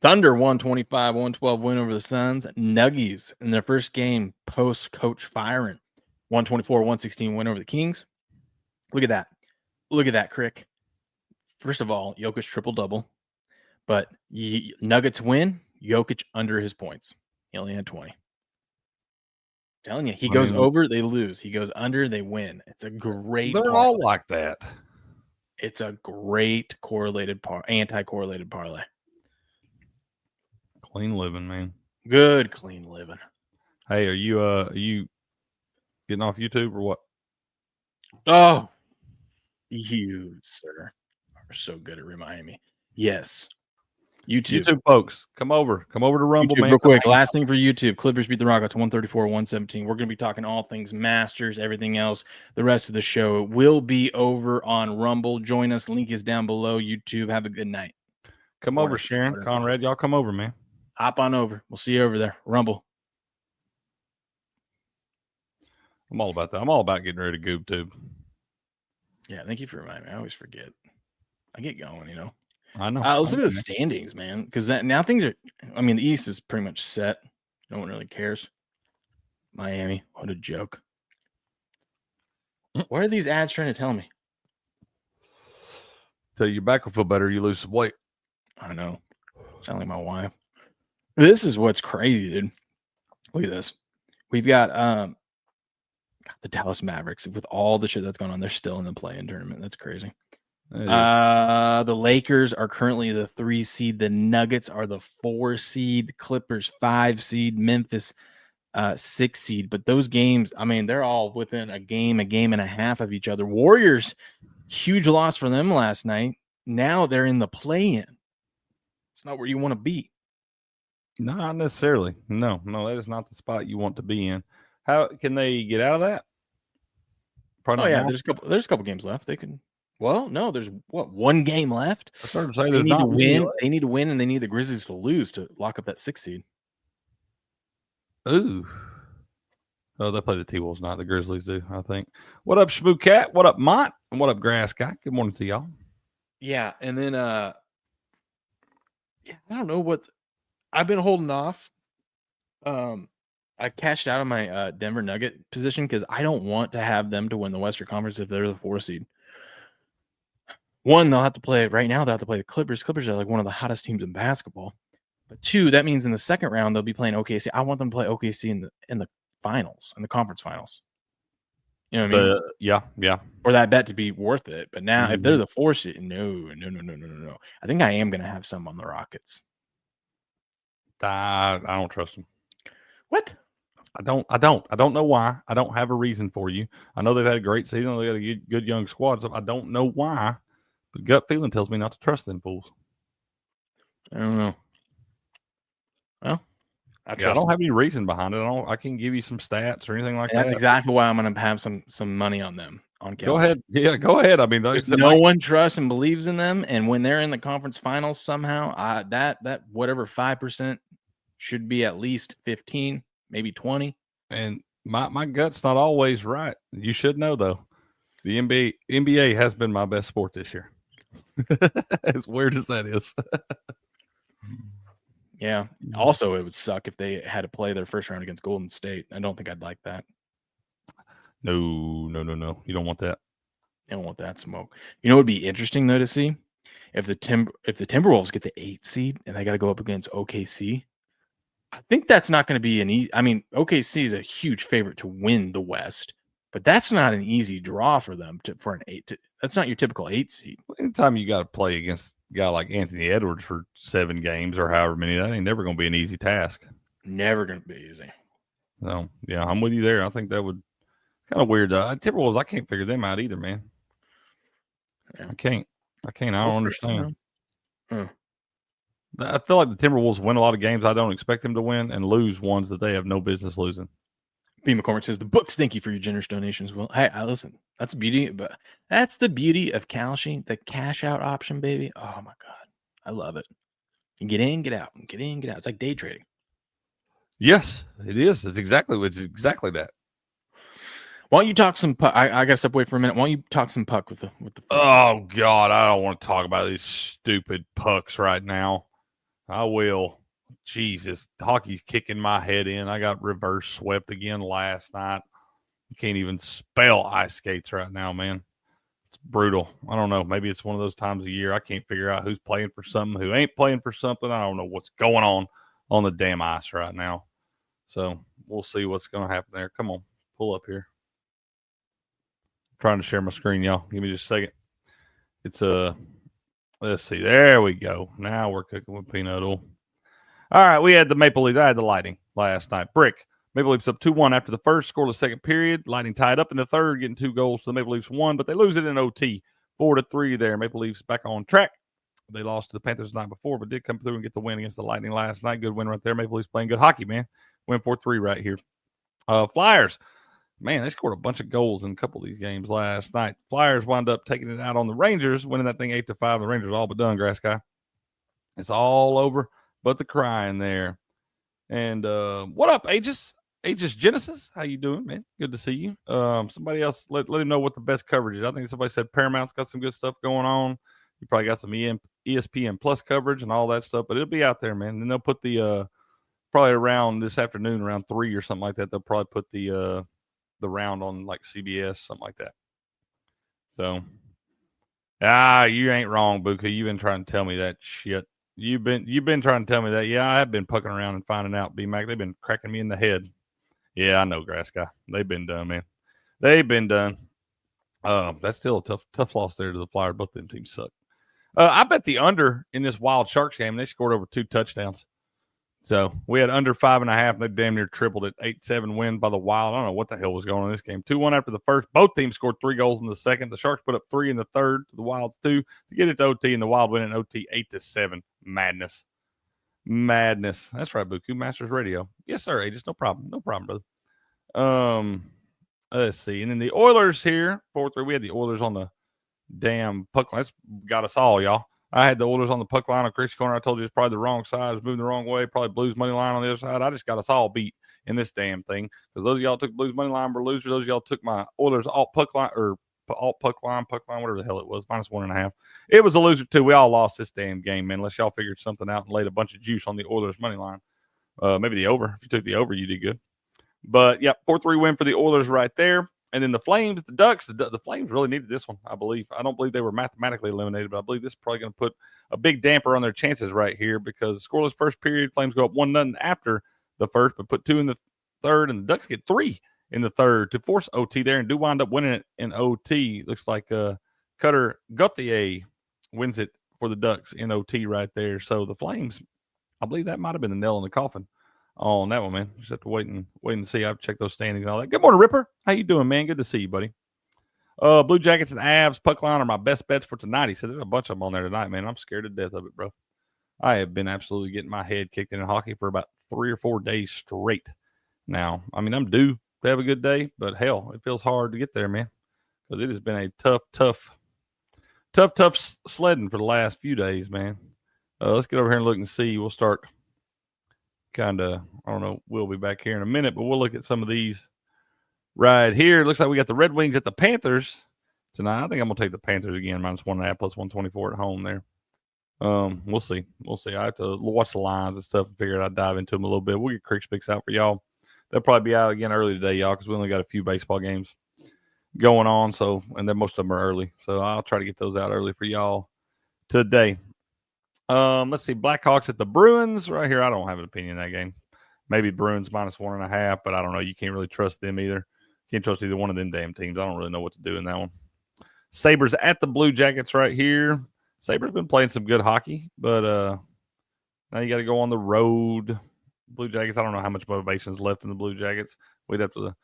Thunder 125-112 win over the Suns. Nuggies in their first game post-coach firing. 124-116 win over the Kings. Look at that. Look at that, Crick. First of all, Jokic triple-double. But Nuggets win, Jokic under his points. He only had 20. I'm telling you, he goes over, they lose. He goes under, they win. It's a great They're parlay. all like that. It's a great anti-correlated parlay. Clean living, man. Good clean living. Hey, are you getting off YouTube or what? Oh, you, sir, are so good at reminding me. Yes. YouTube folks, come over to Rumble, YouTube, man. Real quick, last thing for YouTube. Clippers beat the Rockets 134-117. We're going to be talking all things Masters, everything else. The rest of the show will be over on Rumble. Join us. Link is down below. YouTube. Have a good night. Come over, Sharon, Conrad. Y'all come over, man. Hop on over. We'll see you over there. Rumble. I'm all about that. I'm all about getting rid of GoobTube. Yeah, thank you for reminding me. I always forget. I get going, you know. I know. Let's look at the standings, man, because now things are. I mean, the East is pretty much set. No one really cares. Miami, what a joke. What are these ads trying to tell me? Tell your back will feel better. You lose some weight. I know. Sound like my wife. This is what's crazy, dude. Look at this. We've got the Dallas Mavericks with all the shit that's going on. They're still in the play-in tournament. That's crazy. The Lakers are currently the 3 seed. The Nuggets are the 4 seed. Clippers 5 seed. Memphis 6 seed. But those games, I mean, they're all within a game and a half of each other. Warriors, huge loss for them last night. Now they're in the play-in. It's not where you want to be. No, not necessarily. No, that is not the spot you want to be in. How can they get out of that? Probably yeah, there's a couple games left. They can. Well, no, there's one game left. I started to say they need to win. They need to win, and they need the Grizzlies to lose to lock up that 6 seed. Ooh. Oh, they play the T-Wolves, not the Grizzlies do, I think. What up, Shmoo Cat? What up, Mont? And what up, Grass Guy? Good morning to y'all. Yeah, and then I don't know what I've been holding off. I cashed out of my Denver Nugget position because I don't want to have them to win the Western Conference if they're the 4 seed. One, they'll have to play right now. They'll have to play the Clippers. Clippers are like one of the hottest teams in basketball. But 2, that means in the second round they'll be playing OKC. I want them to play OKC in the finals, in the conference finals. You know what I mean? Yeah. Or that bet to be worth it. But now, if they're the 4 seed, no. I think I am going to have some on the Rockets. I don't trust them. What? I don't know why. I don't have a reason for you. I know they've had a great season. They got a good young squad. So I don't know why. But gut feeling tells me not to trust them fools. I don't know. Well, I don't have any reason behind it. I can't give you some stats or anything like that. That's exactly why I'm going to have some money on them. Go ahead. Yeah, go ahead. I mean, no one trusts and believes in them. And when they're in the conference finals somehow, that whatever 5% should be at least 15, maybe 20. And my gut's not always right. You should know, though. The NBA has been my best sport this year. As weird as that is. Yeah. Also, it would suck if they had to play their first round against Golden State. I don't think I'd like that. No. You don't want that. I don't want that smoke. You know what would be interesting, though, to see? If the Timberwolves get the 8 seed and they got to go up against OKC, I think that's not going to be an easy. I mean, OKC is a huge favorite to win the West, But that's not an easy draw for them for an 8. That's not your typical 8 seed. Anytime you got to play against a guy like Anthony Edwards for 7 games or however many, that ain't never going to be an easy task. Never going to be easy. So, yeah, I'm with you there. I think that would kind of weird. Timberwolves, I can't figure them out either, man. Yeah. I can't. I don't understand. I feel like the Timberwolves win a lot of games I don't expect them to win and lose ones that they have no business losing. B. McCormick says the books. Thank you for your generous donations. Well, hey, listen, that's the beauty, but that's the beauty of Kalshi, the cash out option, baby. Oh my God, I love it. You get in, get out, get in, get out. It's like day trading. Yes, it is. It's exactly that. Why don't you talk some puck? I got to step away for a minute. Why don't you talk some puck with the? Oh God, I don't want to talk about these stupid pucks right now. I will. Jesus, hockey's kicking my head in. I got reverse swept again last night. You can't even spell ice skates right now, man. It's brutal. I don't know. Maybe it's one of those times of year I can't figure out who's playing for something, who ain't playing for something. I don't know what's going on the damn ice right now. So we'll see what's going to happen there. Come on, pull up here. I'm trying to share my screen, y'all. Give me just a second. It's let's see. There we go. Now we're cooking with peanut oil. All right, we had the Maple Leafs. I had the Lightning last night. Brick. Maple Leafs up 2-1 after the first, scored the second period. Lightning tied up in the third, getting 2 goals. So the Maple Leafs won, but they lose it in OT. 4-3 there. Maple Leafs back on track. They lost to the Panthers the night before, but did come through and get the win against the Lightning last night. Good win right there. Maple Leafs playing good hockey, man. Win 4-3 right here. Flyers. Man, they scored a bunch of goals in a couple of these games last night. Flyers wound up taking it out on the Rangers, winning that thing 8-5. The Rangers all but done, Grass Guy. It's all over but the crying there. And what up, Aegis Genesis? How you doing, man? Good to see you. Somebody else, let him know what the best coverage is. I think somebody said Paramount's got some good stuff going on. You probably got some ESPN Plus coverage and all that stuff, but it'll be out there, man. And they'll put the probably around this afternoon, around 3 or something like that. They'll probably put the round on like CBS, something like that. So, you ain't wrong, Buka. You've been trying to tell me that shit. You've been trying to tell me that. Yeah, I have been pucking around and finding out, B-Mac. They've been cracking me in the head. Yeah, I know, Grass Guy. They've been done, man. They've been done. That's still a tough loss there to the Flyers. Both of them teams suck. I bet the under in this Wild Sharks game, they scored over 2 touchdowns. So we had under 5.5. They damn near tripled it. 8-7 win by the Wild. I don't know what the hell was going on in this game. 2-1 after the first. Both teams scored 3 goals in the second. The Sharks put up 3 in the third to the Wild's 2 to get it to OT, and the Wild win in OT 8-7. Madness. That's right, Buku. Masters Radio. Yes, sir, Aegis. No problem, brother. Let's see. And then the Oilers here, 4-3. We had the Oilers on the damn puck line. That's got us all, y'all. I had the Oilers on the puck line on Chris Corner. I told you it's probably the wrong side. It was moving the wrong way. Probably Blues money line on the other side. I just got us all beat in this damn thing because those of y'all took Blues money line were losers. Those of y'all took my Oilers alt puck line, whatever the hell it was, -1.5. It was a loser too. We all lost this damn game, man. Unless y'all figured something out and laid a bunch of juice on the Oilers money line. Maybe the over. If you took the over, you did good. But yeah, 4-3 win for the Oilers right there. And then the Flames, the Ducks, the Flames really needed this one, I believe. I don't believe they were mathematically eliminated, but I believe this is probably going to put a big damper on their chances right here because scoreless first period, Flames go up 1-0 after the first, but put 2 in the third, and the Ducks get 3 in the third to force OT there and do wind up winning it in OT. Looks like Cutter Gauthier wins it for the Ducks in OT right there. So the Flames, I believe that might have been the nail in the coffin on that one, man. Just have to wait and see. I've checked those standings and all that. Good morning, Ripper. How you doing, man? Good to see you, buddy. Blue Jackets and Avs puck line are my best bets for tonight. He said there's a bunch of them on there tonight, man. I'm scared to death of it, bro. I have been absolutely getting my head kicked in hockey for about 3 or 4 days straight now. I mean, I'm due to have a good day, but hell, it feels hard to get there, man, because it has been a tough sledding for the last few days, man. Let's get over here and look and see. We'll start kind of, I don't know, we'll be back here in a minute, but we'll look at some of these right here. It looks like we got the Red Wings at the Panthers tonight. I think I'm going to take the Panthers again, -1.5 plus 124 at home there. We'll see. I have to watch the lines and stuff and figure I'd dive into them a little bit. We'll get Creeks Picks out for y'all. They'll probably be out again early today, y'all, because we only got a few baseball games going on. So, and then most of them are early. So I'll try to get those out early for y'all today. Let's see. Blackhawks at the Bruins right here. I don't have an opinion in that game. Maybe Bruins -1.5, but I don't know. You can't really trust them either. Can't trust either one of them damn teams. I don't really know what to do in that one. Sabres at the Blue Jackets right here. Sabres been playing some good hockey, but now you got to go on the road. Blue Jackets, I don't know how much motivation is left in the Blue Jackets. We'd have to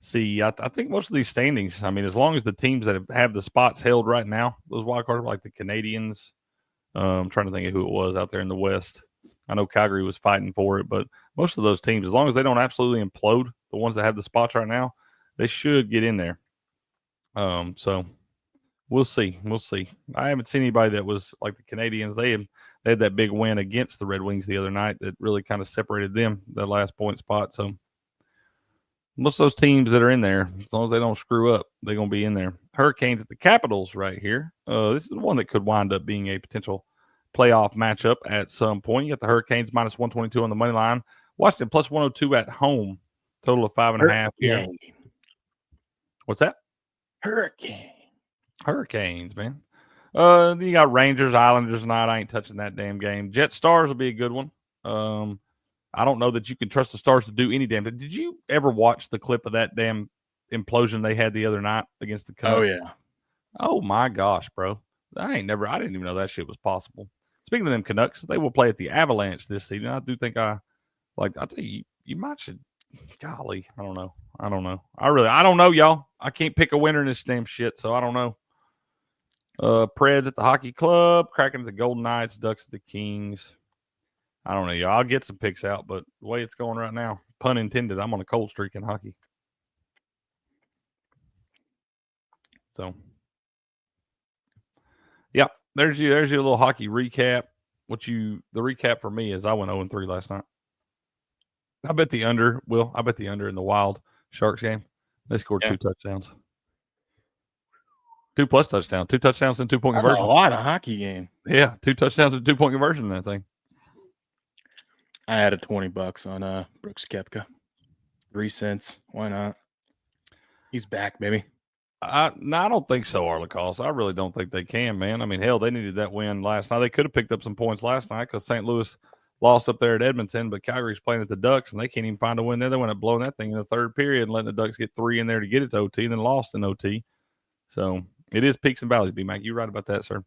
see. I think most of these standings, I mean, as long as the teams that have the spots held right now, those wild cards, like the Canadians, I'm trying to think of who it was out there in the West. I know Calgary was fighting for it, but most of those teams, as long as they don't absolutely implode, the ones that have the spots right now, they should get in there. So we'll see. We'll see. I haven't seen anybody that was like the Canadians. They had that big win against the Red Wings the other night that really kind of separated them, that last point spot. So most of those teams that are in there, as long as they don't screw up, they're going to be in there. Hurricanes at the Capitals right here. This is one that could wind up being a potential playoff matchup at some point. You got the Hurricanes minus 122 on the money line. Washington plus 102 at home. Total of 5.5 here. What's that? Hurricanes, man. You got Rangers, Islanders tonight. I ain't touching that damn game. Jet Stars will be a good one. I don't know that you can trust the Stars to do any damn thing. Did you ever watch the clip of that damn implosion they had the other night against the Canucks? Oh, yeah. Oh, my gosh, bro. I didn't even know that shit was possible. Speaking of them Canucks, they will play at the Avalanche this season. I do think I'll tell you, you might should, golly, I don't know. I don't know, y'all. I can't pick a winner in this damn shit, so I don't know. Preds at the Hockey Club, Kraken at the Golden Knights, Ducks at the Kings. I don't know, y'all. I'll get some picks out, but the way it's going right now, pun intended, I'm on a cold streak in hockey. So, yeah, there's your little hockey recap. The recap for me is I went 0-3 last night. I bet the under, I bet the under in the Wild Sharks game. They scored 2 touchdowns. 2 plus touchdowns. 2 touchdowns and 2-point conversion. That's a lot of hockey game. Yeah, 2 touchdowns and 2-point conversion in that thing. I had a $20 on Brooks Koepka. 3 cents. Why not? He's back, baby. I don't think so, Arlacos. I really don't think they can, man. I mean, hell, they needed that win last night. They could have picked up some points last night because St. Louis lost up there at Edmonton, but Calgary's playing at the Ducks, and they can't even find a win there. They went up blowing that thing in the third period and letting the Ducks get 3 in there to get it to OT, and then lost in OT. So it is peaks and valleys, B-Mac. You're right about that, sir.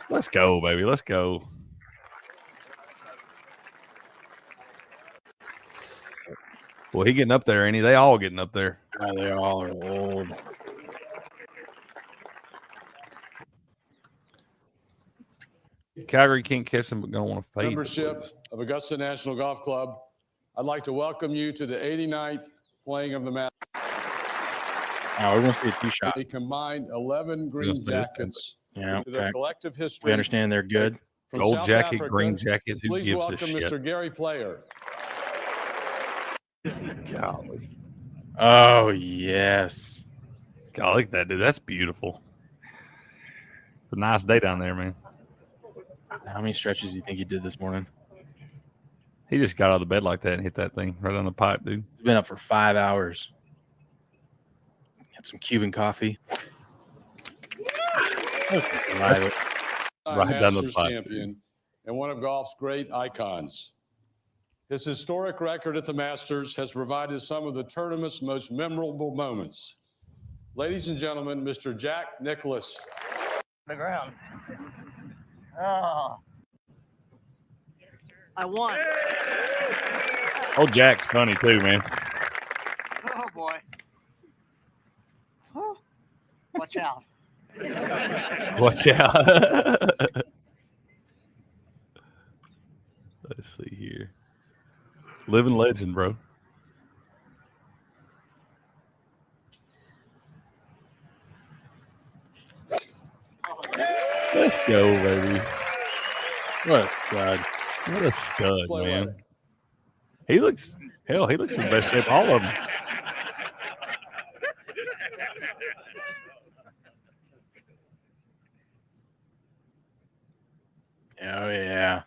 Let's go, baby. Let's go. Well, he getting up there, ain't he? They all getting up there. They all are old. Calgary can't catch them, but going to want to fade. Membership of Augusta National Golf Club, I'd like to welcome you to the 89th playing of the match. Oh, we're going to see a 2 shot. A combined 11 green jackets. Yeah, okay. Their collective history. We understand they're good. Gold South jacket, Africa, green jacket. Who please gives a welcome shit? Mr. Gary Player. Golly. Oh, yes. God, look at that, dude. That's beautiful. It's a nice day down there, man. How many stretches do you think he did this morning? He just got out of the bed like that and hit that thing right on the pipe, dude. He's been up for 5 hours. Had some Cuban coffee. Right down the pipe. Champion and one of golf's great icons. His historic record at the Masters has provided some of the tournament's most memorable moments. Ladies and gentlemen, Mr. Jack Nicklaus. The ground. Oh. I won. Oh, Jack's funny too, man. Oh, boy. Oh. Watch out. Watch out. Let's see here. Living legend, bro. Let's go, baby. What a stud. What a stud, man. He looks in the best shape of all of them. Oh, yeah.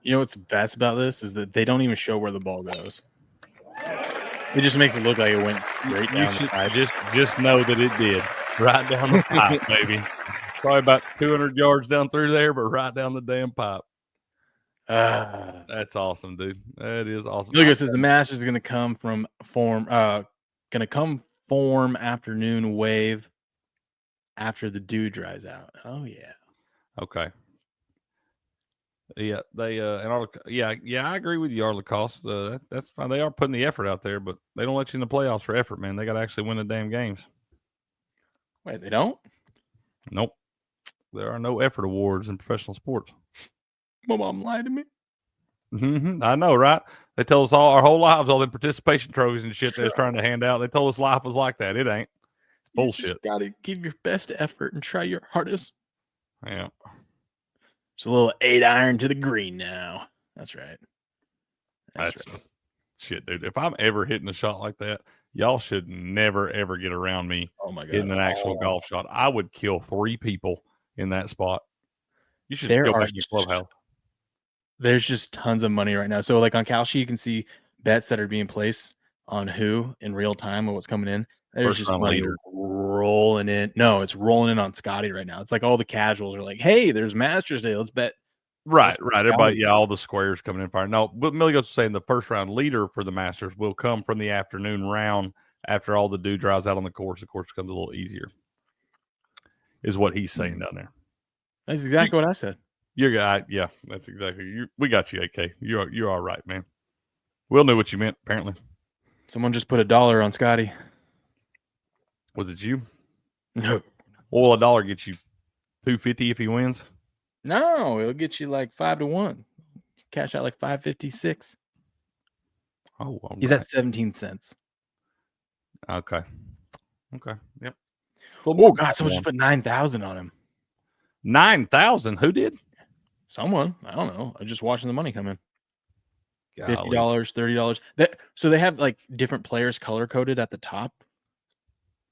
You know what's best about this is that they don't even show where the ball goes. It just makes it look like it went straight down the pipe. Just know that it did. Right down the pipe, baby. Probably about 200 yards down through there, but right down the damn pipe. That's awesome, dude. That is awesome. Look, it says the Masters is going to come form afternoon wave after the dew dries out. Oh yeah. Okay. Yeah, they I agree with you, Lacoste. That's fine. They are putting the effort out there, but they don't let you in the playoffs for effort, man. They got to actually win the damn games. Wait, they don't? Nope. There are no effort awards in professional sports. My mom lied to me. Mm-hmm. I know, right? They told us our whole lives, all the participation trophies and shit they're trying to hand out. They told us life was like that. It ain't. It's bullshit. You got to give your best effort and try your hardest. Yeah. It's a little 8-iron to the green now. That's right. That's right. Shit, dude. If I'm ever hitting a shot like that, y'all should never, ever get around me hitting an actual golf shot. I would kill 3 people in that spot. You should go back to your clubhouse. There's just tons of money right now. So like on Kalshi, you can see bets that are being placed on who in real time and what's coming in. There's just money rolling in. No, it's rolling in on Scotty right now. It's like all the casuals are like, hey, there's Masters Day. Let's bet. Right. Everybody, all the squares coming in fire. No, but Millie was saying the first round leader for the Masters will come from the afternoon round after all the dew dries out on the course. The course becomes a little easier, is what he's saying down there. That's exactly what I said. Your guy, yeah, that's exactly. We got you, AK. You're all right, man. Will knew what you meant, apparently. Someone just put $1 on Scotty. Was it you? No. Well, $1 gets you $250 if he wins. No, it'll get you like 5-1. Cash out like $5.56. Oh, he's at 17 cents. Okay. Yep. Oh God! Someone just put 9,000 on him. 9,000? Who did? Someone. I don't know. I'm just watching the money come in. Golly. $50, $30. So they have like different players color coded at the top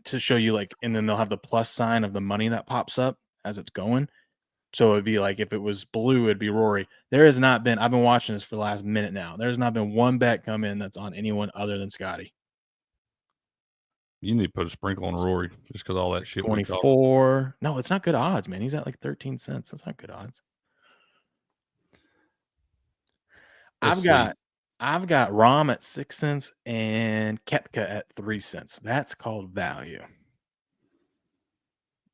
to show you like, and then they'll have the plus sign of the money that pops up as it's going. So it'd be like if it was blue, it'd be Rory. There has not been. I've been watching this for the last minute now. There's not been one bet come in that's on anyone other than Scotty. You need to put a sprinkle on Rory just because all that shit. 24. No, it's not good odds, man. He's at like 13 cents. That's not good odds. I've got Rom at 6 cents and Kepka at 3 cents. That's called value.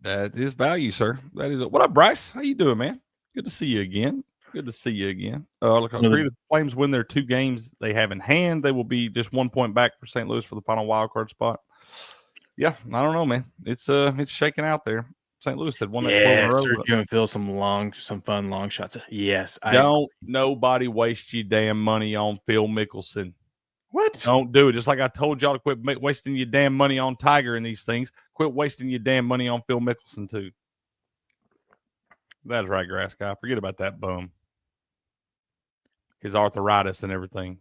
That is value, sir. That is. What up, Bryce? How you doing, man? Good to see you again. Look, look, the Flames win their 2 games they have in hand. They will be just 1 point back for St. Louis for the final wild card spot. Yeah, I don't know, man. It's shaking out there. St. Louis had won that 12 in a row. Sergio and Phil, some fun long shots. Yes, don't nobody waste your damn money on Phil Mickelson. What? Don't do it. Just like I told y'all to quit wasting your damn money on Tiger and these things. Quit wasting your damn money on Phil Mickelson too. That's right, grass guy. Forget about that bum. His arthritis and everything.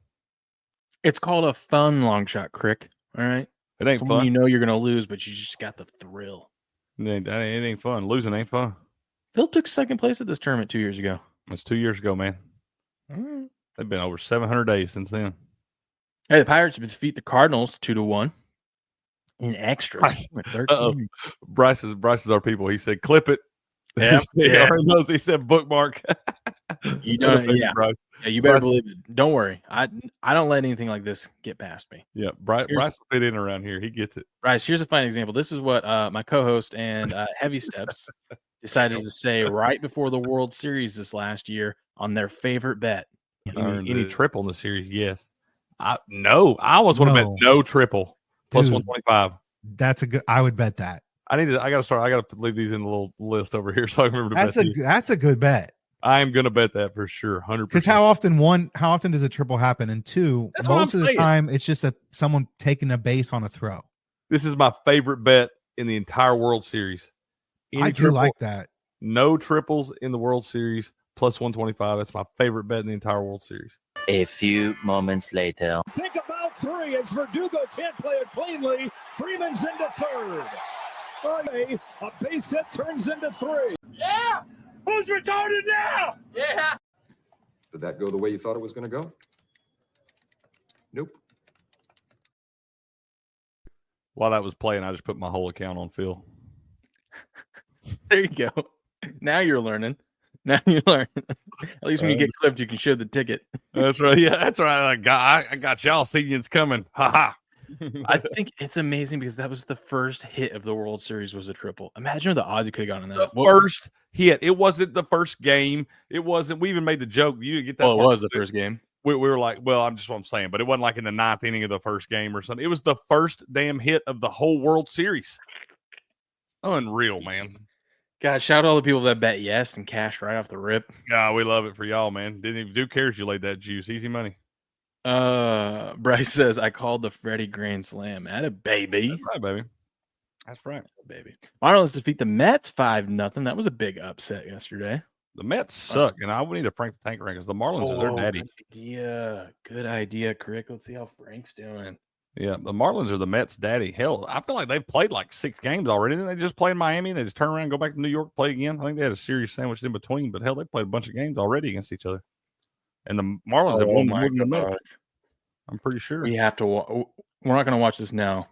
It's called a fun long shot, Crick. All right. It ain't fun. You know you're gonna lose, but you just got the thrill. It ain't fun. Losing ain't fun. Phil took second place at this tournament 2 years ago. It's 2 years ago, man. Right. They've been over 700 days since then. Hey, the Pirates defeat the Cardinals 2-1 in extras. Bryce is our people. He said, "Clip it." Yeah, He said, "Bookmark." You don't. Yeah. Bryce. Yeah, you better believe it. Don't worry. I don't let anything like this get past me. Yeah, Bryce will fit in around here. He gets it. Bryce, here's a fine example. This is what my co-host and Heavy Steps decided to say right before the World Series this last year on their favorite bet. Any triple in the series? Yes. I almost would have bet no triple plus 125. That's a good. I would bet that. I got to leave these in the little list over here so I can remember to bet these. That's a good bet. I am going to bet that for sure, 100%. Because how often does a triple happen? And 2, most of the time, it's just someone taking a base on a throw. This is my favorite bet in the entire World Series. I do like that. No triples in the World Series plus 125. That's my favorite bet in the entire World Series. A few moments later. Think about 3 as Verdugo can't play it cleanly. Freeman's into third. A base hit turns into 3. Yeah! Who's retarded now? Yeah! Did that go the way you thought it was going to go? Nope. While that was playing, I just put my whole account on Phil. There you go. Now you're learning. Now you learn. At least when you get clipped, you can show the ticket. That's right. Yeah, that's right. I got y'all seeing coming. Ha ha. I think it's amazing because that was the first hit of the World Series was a triple. Imagine the odds you could have gotten on that. First hit. It wasn't the first game. It wasn't. We even made the joke. You didn't get that. Well, it was the first game. We were like, well, I'm just what I'm saying, but it wasn't like in the 9th inning of the first game or something. It was the first damn hit of the whole World Series. Unreal, man. God, shout out to all the people that bet yes and cashed right off the rip. Yeah, we love it for y'all, man. Didn't even do cares you laid that juice. Easy money. Bryce says I called the Freddie Grand Slam. At a baby. That's right, baby. That's right, baby. Marlins defeat the Mets 5-0. That was a big upset yesterday. The Mets suck, and I would need to Frank the Tank because the Marlins are their daddy. Good idea, Crick. Let's see how Frank's doing. Yeah, the Marlins are the Mets' daddy. Hell, I feel like they've played like 6 games already. Didn't they just play in Miami? They just turn around and go back to New York, play again. I think they had a series sandwiched in between, but hell, they played a bunch of games already against each other. And the Marlins have won more than the Mets. I'm pretty sure. We have to. We're not going to watch this now,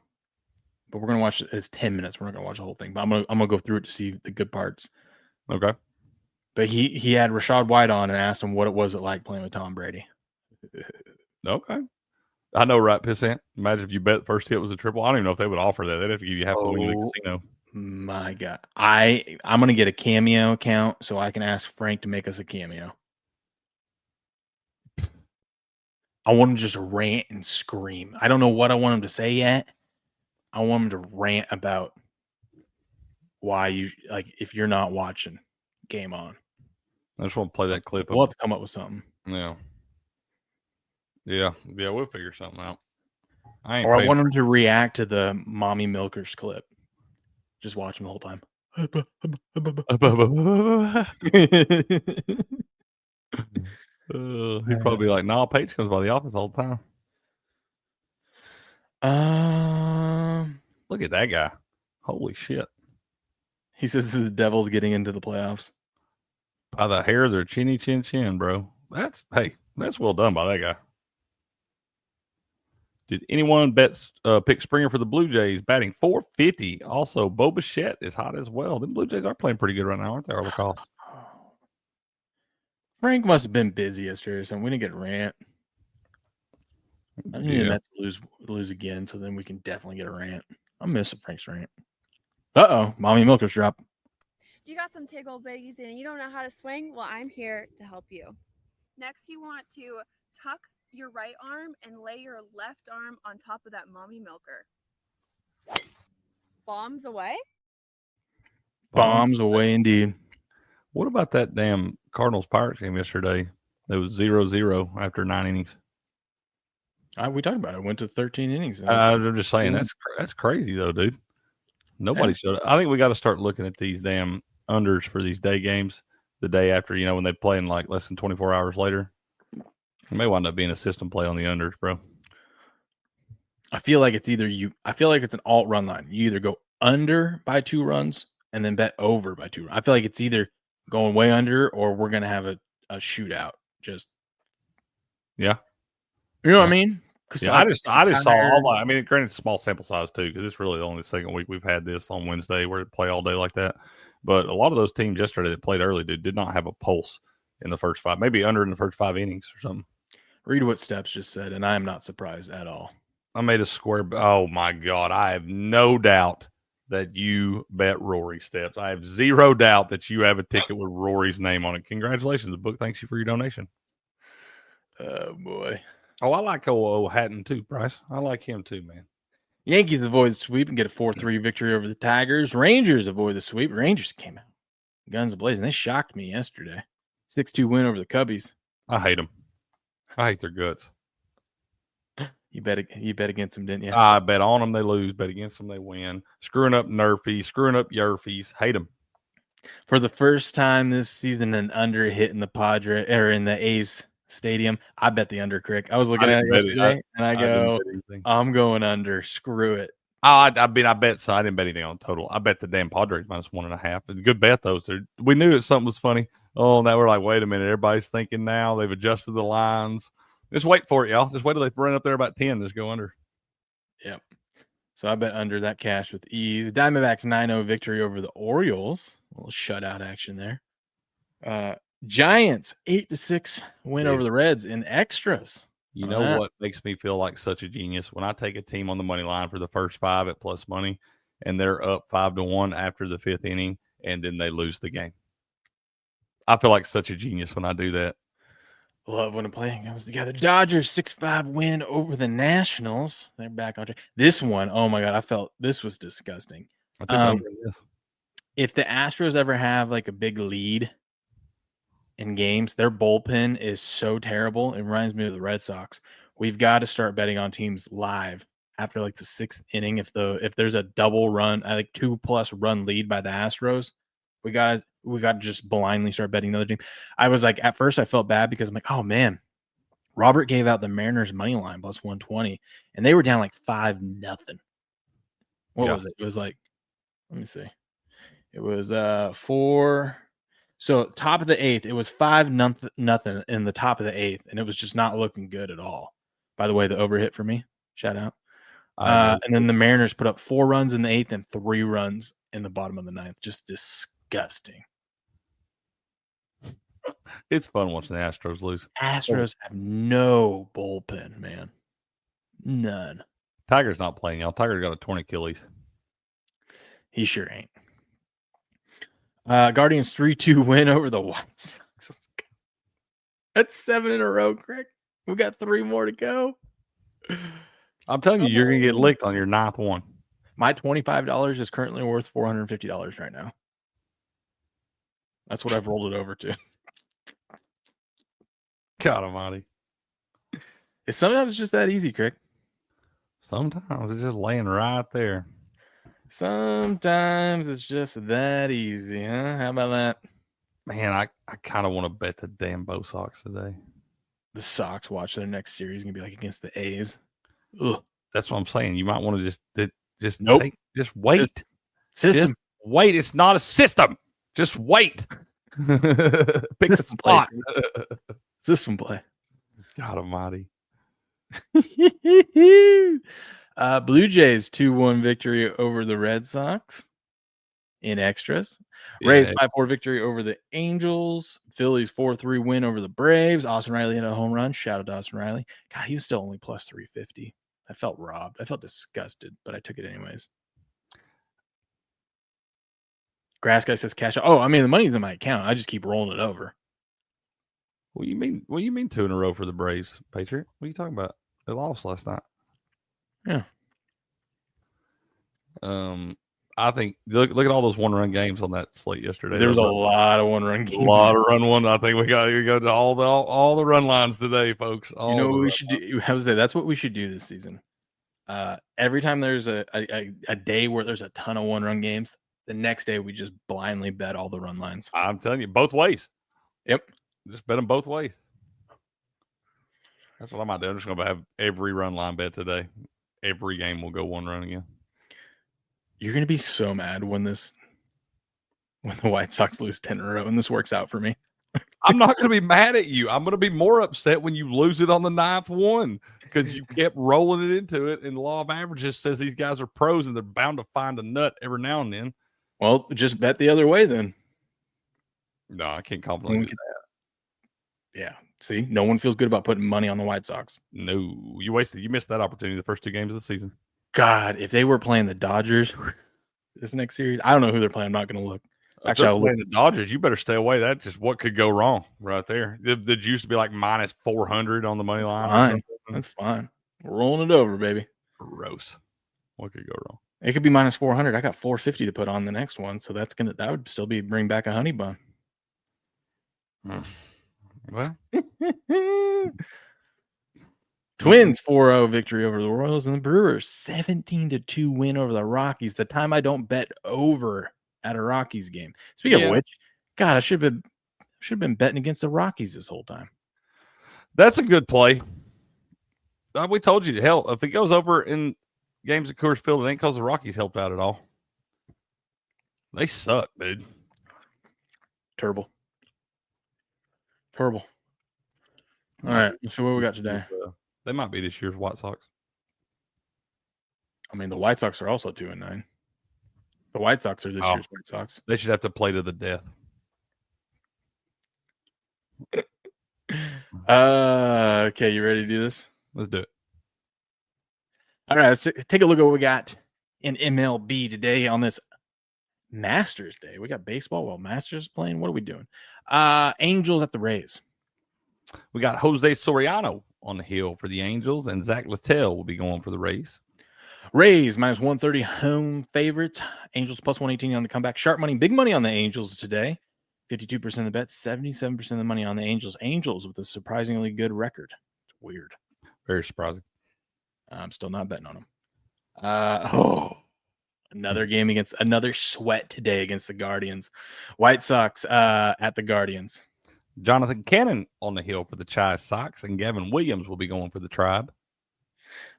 but we're going to watch it. It's 10 minutes. We're not going to watch the whole thing, but I'm gonna go through it to see the good parts. Okay. But he had Rashad White on and asked him what it was like playing with Tom Brady. Okay. I know, right, Pissant? Imagine if you bet the first hit was a triple. I don't even know if they would offer that. They'd have to give you half the win in the casino. My God. I'm going to get a Cameo account so I can ask Frank to make us a Cameo. I want him to just rant and scream. I don't know what I want him to say yet. I want him to rant about why you, like, if you're not watching, game on. I just want to play that clip. We'll have to come up with something. Yeah. Yeah, we'll figure something out. I want him to react to the Mommy Milkers clip. Just watch him the whole time. He'd probably be like, "No, Paige comes by the office all the time." Look at that guy! Holy shit! He says the Devils getting into the playoffs by the hair of their chinny chin, bro. That's well done by that guy. Did anyone pick Springer for the Blue Jays batting .450? Also, Bo Bichette is hot as well. The Blue Jays are playing pretty good right now, aren't they? I recall. Frank must have been busy yesterday or something. We didn't get a rant. I need the Mets to lose again, so then we can definitely get a rant. I'm missing Frank's rant. Mommy Milkers drop. You got some tickle bitties and you don't know how to swing? Well, I'm here to help you. Next, you want to tuck your right arm and lay your left arm on top of that mommy milker. Bombs away? Bombs away indeed. What about that damn Cardinals Pirates game yesterday? It was 0-0 after 9 innings. We talked about it. Went to 13 innings. I'm just saying that's crazy though, dude. Nobody showed up. I think we got to start looking at these damn unders for these day games the day after, when they play in like less than 24 hours later. It may wind up being a system play on the unders, bro. I feel like it's an alt run line. You either go under by 2 runs and then bet over by 2 runs. I feel like it's either going way under or we're going to have a shootout. Yeah. You know what I mean? Yeah, I just saw all I mean, granted, small sample size too, because it's really only the second week we've had this on Wednesday where it play all day like that. But a lot of those teams yesterday that played early did not have a pulse in the first 5, maybe under in the first 5 innings or something. Read what Steps just said, and I am not surprised at all. I made a square. Oh my God, I have no doubt that you bet Rory, Steps. I have zero doubt that you have a ticket with Rory's name on it. Congratulations, the book thanks you for your donation. Oh boy. Oh, I like old Hatton too, Bryce. I like him too, man. Yankees avoid the sweep and get a 4-3 victory over the Tigers. Rangers avoid the sweep. Rangers came out guns blazing. They shocked me yesterday. 6-2 win over the Cubbies. I hate them. I hate their guts. You bet against them, didn't you? I bet on them, they lose. Bet against them, they win. Screwing up Nerfies, screwing up Yerfies. Hate them. For the first time this season, an under hit in the A's stadium. I bet the under, Crick. I was looking at it yesterday, and I go, I'm going under. Screw it. I bet so. I didn't bet anything on total. I bet the damn Padres -1.5. Good bet, though. We knew something was funny. Oh, now we're like, wait a minute. Everybody's thinking now. They've adjusted the lines. Just wait for it, y'all. Just wait till they run up there about 10. Just go under. Yep. So I bet under that cash with ease. Diamondbacks 9-0 victory over the Orioles. A little shutout action there. Giants 8-6 win over the Reds in extras. You know what makes me feel like such a genius? When I take a team on the money line for the first 5 at plus money, and they're up 5-1 after the 5th inning, and then they lose the game. I feel like such a genius when I do that. Love when a plan comes together. Dodgers 6-5 win over the Nationals. They're back on track. This one, oh my God, I felt this was disgusting. If the Astros ever have like a big lead in games, their bullpen is so terrible. It reminds me of the Red Sox. We've got to start betting on teams live after like the 6th inning. If there's a double run, like 2+ run lead by the Astros, we got to just blindly start betting another team. I was like, at first I felt bad because I'm like, oh man, Robert gave out the Mariners money line plus 120, and they were down like 5-0. What was it? It was like, let me see. It was 4. So top of the 8th, it was 5-0 in the top of the 8th, and it was just not looking good at all. By the way, the overhit for me. Shout out. And then the Mariners put up 4 runs in the 8th and 3 runs in the bottom of the 9th. Just disgusting. It's fun watching the Astros lose. Astros have no bullpen, man. None. Tiger's not playing, y'all. Tiger got a torn Achilles. He sure ain't. Guardians 3-2 win over the White Sox. That's 7 in a row, Craig. We got 3 more to go. I'm telling you, you're going to get licked on your 9th one. My $25 is currently worth $450 right now. That's what I've rolled it over to. God almighty. It's sometimes just that easy, Craig. Sometimes it's just laying right there. Sometimes it's just that easy, huh? How about that? Man, I kind of want to bet the damn Bo Sox today. The Sox watch their next series going to be like against the A's. Ugh. That's what I'm saying. You might want to just nope. Just wait. System. Just wait. It's not a system. Just wait. Pick the spot. System play. God almighty. Blue Jays 2-1 victory over the Red Sox in extras. Rays 5-4 victory over the Angels. Phillies 4-3 win over the Braves. Austin Riley hit a home run. Shout out to Austin Riley. God, he was still only plus 350. I felt robbed. I felt disgusted, but I took it anyways. Grass guy says cash out. Oh, I mean, the money's in my account. I just keep rolling it over. What do you mean 2 in a row for the Braves, Patriot? What are you talking about? They lost last night. Yeah. I think look at all those 1-run games on that slate yesterday. There was a lot of 1-run games. A lot of run one. I think we got to go to all the run lines today, folks. You know what we should do? I would say that's what we should do this season. Every time there's a day where there's a ton of 1-run games, the next day we just blindly bet all the run lines. I'm telling you, both ways. Yep. Just bet them both ways. That's what I might do. I'm just going to have every run line bet today. Every game will go 1 run again. You're going to be so mad when the White Sox lose 10 in a row and this works out for me. I'm not going to be mad at you. I'm going to be more upset when you lose it on the 9th one because you kept rolling it into it. And the law of averages says these guys are pros and they're bound to find a nut every now and then. Well, just bet the other way then. No, I can't confidently do that. Yeah. See, no one feels good about putting money on the White Sox. No, you missed that opportunity the first 2 games of the season. God, if they were playing the Dodgers this next series, I don't know who they're playing. I'm not going to look. Actually, I'll playing the Dodgers. You better stay away. That's just what could go wrong right there. The juice to be like minus 400 on the money line. Fine. That's fine. We're rolling it over, baby. Gross. What could go wrong? It could be minus 400. I got 450 to put on the next one, so that would still be bring back a honey bun. Well, Twins 4-0 victory over the Royals, and the Brewers 17-2 win over the Rockies. The time I don't bet over at a Rockies game. Speaking of which, God, I should have been betting against the Rockies this whole time. That's a good play. We told you, hell, if it goes over in games at Coors Field, it ain't because the Rockies helped out at all. They suck, dude. Terrible. All right, so what we got today? They might be this year's White Sox. I mean, the White Sox are also 2-9. The White Sox are this year's White Sox. They should have to play to the death. Okay, you ready to do this? Let's do it. All right, let's take a look at what we got in MLB today on this Masters Day. We got baseball while Masters is playing. What are we doing? Angels at the Rays. We got Jose Soriano on the hill for the Angels, and Zach Littell will be going for the Rays. Rays minus 130 home favorites. Angels plus 118 on the comeback. Sharp money, big money on the Angels today. 52% of the bet, 77% of the money on the Angels. Angels with a surprisingly good record. It's weird. Very surprising. I'm still not betting on them. Another game against another sweat today against the Guardians. White Sox at the Guardians. Jonathan Cannon on the hill for the Chi Sox, and Gavin Williams will be going for the Tribe.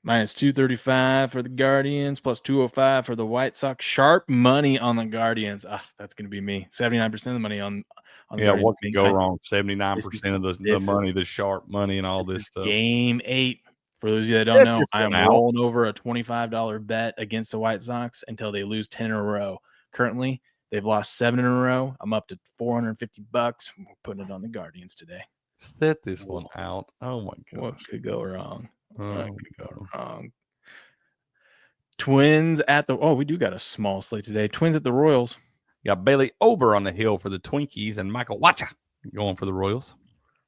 Minus 235 for the Guardians, plus 205 for the White Sox. Sharp money on the Guardians. That's going to be me. 79% of the money on the Guardians. What could go wrong? 79% of the money, the sharp money, and all this stuff. Game 8. For those of you that don't know, I am rolling over a $25 bet against the White Sox until they lose 10 in a row. Currently, they've lost 7 in a row. I'm up to $450. We're putting it on the Guardians today. Set this one out. Oh, my God. What could go wrong? Twins at the we do got a small slate today. Twins at the Royals. You got Bailey Ober on the hill for the Twinkies, and Michael Wacha going for the Royals.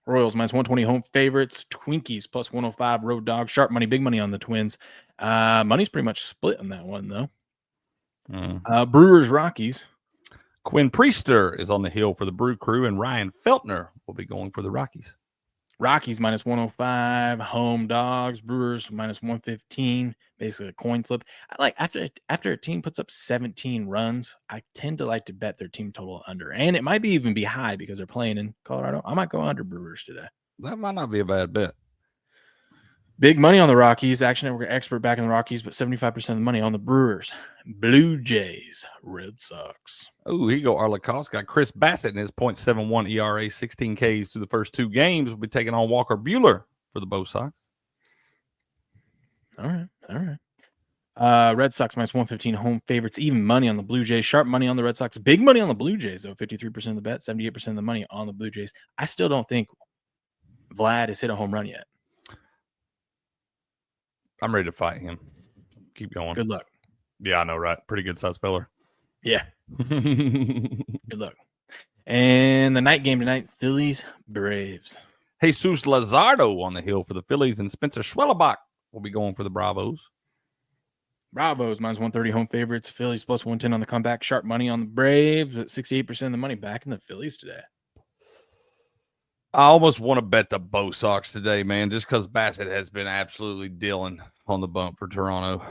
Royals minus 120 home favorites. Twinkies plus 105 road dog. Sharp money, big money on the Twins. Money's pretty much split on that one though. Brewers Rockies. Quinn Priester is on the hill for the Brew Crew, and Ryan Feltner will be going for the Rockies. Rockies minus 105 home dogs. Brewers minus 115. Basically a coin flip. I like after a team puts up 17 runs, I tend to like to bet their team total under, and it might even be high because they're playing in Colorado. I might go under Brewers today. That might not be a bad bet. Big money on the Rockies. Action Network expert back in the Rockies, but 75% of the money on the Brewers. Blue Jays, Red Sox. Oh, here you go, Arlacos. Got Chris Bassett in his .71 ERA, 16 Ks through the first 2 games. We'll be taking on Walker Buehler for the Bo Sox. All right. Red Sox minus 115 home favorites. Even money on the Blue Jays. Sharp money on the Red Sox. Big money on the Blue Jays, though. 53% of the bet, 78% of the money on the Blue Jays. I still don't think Vlad has hit a home run yet. I'm ready to fight him. Keep going. Good luck. Yeah, I know, right? Pretty good size feller. Yeah. Good luck. And the night game tonight, Phillies, Braves. Jesus Lazardo on the hill for the Phillies, and Spencer Schwellebach will be going for the Bravos. Bravos minus 130 home favorites. Phillies plus 110 on the comeback. Sharp money on the Braves, but 68% of the money back in the Phillies today. I almost want to bet the Bo Sox today, man, just because Bassett has been absolutely dealing on the bump for Toronto.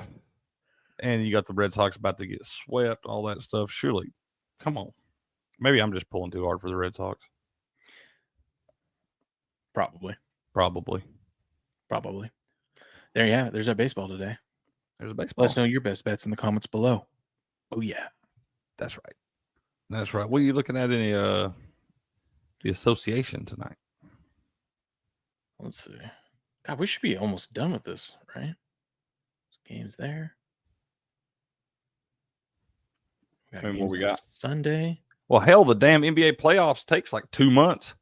And you got the Red Sox about to get swept, all that stuff. Surely, come on. Maybe I'm just pulling too hard for the Red Sox. Probably. There you have it. There's our baseball today. There's a baseball. Let us know your best bets in the comments below. Oh, yeah. That's right. What are you looking at in the association tonight? Let's see. God, we should be almost done with this, right? Games there. What we got? Sunday. Well, hell, the damn NBA playoffs takes like 2 months.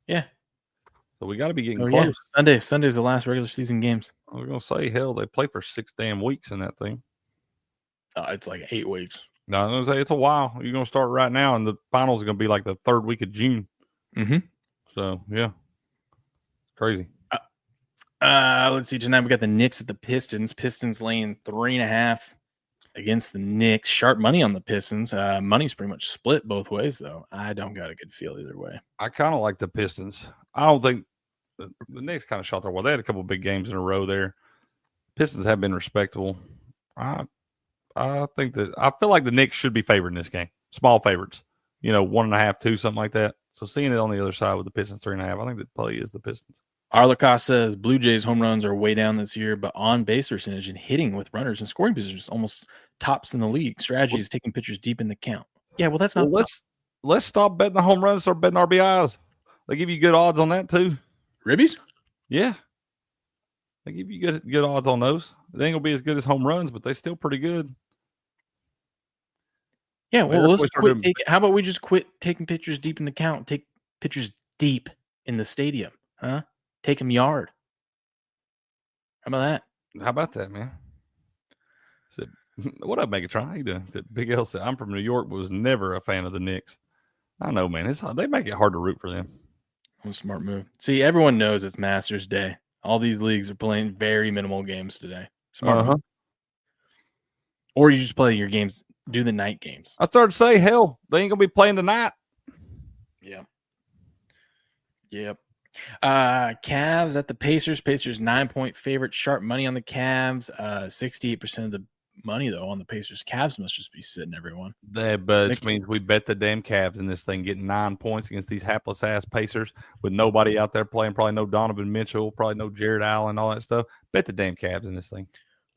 Yeah. So we got to be getting close. Yeah. Sunday's the last regular season games. I was going to say, hell, they play for 6 damn weeks in that thing. It's like 8 weeks. No, I was going to say, it's a while. You're going to start right now, and the finals are going to be like the 3rd week of June. Mm-hmm. So, yeah. Crazy. Let's see. Tonight we got the Knicks at the Pistons. Pistons laying 3.5 against the Knicks. Sharp money on the Pistons. Money's pretty much split both ways, though. I don't got a good feel either way. I kind of like the Pistons. I don't think the Knicks kind of shot their well. They had a couple of big games in a row there. Pistons have been respectable. I think that I feel like the Knicks should be favored in this game. Small favorites, 1.5, 2, something like that. So seeing it on the other side with the Pistons 3.5, I think the play is the Pistons. Arlacos says Blue Jays home runs are way down this year, but on base percentage and hitting with runners and scoring positions almost tops in the league. Strategy is taking pitchers deep in the count. Yeah, well, that's not. Let's stop betting the home runs, start betting RBIs. They give you good odds on that too. Ribbies? Yeah. They give you good odds on those. They ain't gonna be as good as home runs, but they're still pretty good. Yeah, well, let's quit taking. How about we just quit taking pitchers deep in the count? Take pitchers deep in the stadium, huh? Take him yard. How about that? How about that, man? Said, what up, Megatron? How you doing? Said Big L said, I'm from New York, but was never a fan of the Knicks. I know, man. They make it hard to root for them. What a smart move. See, everyone knows it's Masters Day. All these leagues are playing very minimal games today. Smart move. Or you just play your games, do the night games. I started to say, hell, they ain't gonna be playing tonight. Yeah. Yep. Cavs at the Pacers. Pacers 9-point favorite. Sharp money on the Cavs. 68% of the money though on the Pacers. Cavs must just be sitting everyone. That means we bet the damn Cavs in this thing, getting 9 points against these hapless ass Pacers with nobody out there playing. Probably no Donovan Mitchell. Probably no Jared Allen. All that stuff. Bet the damn Cavs in this thing.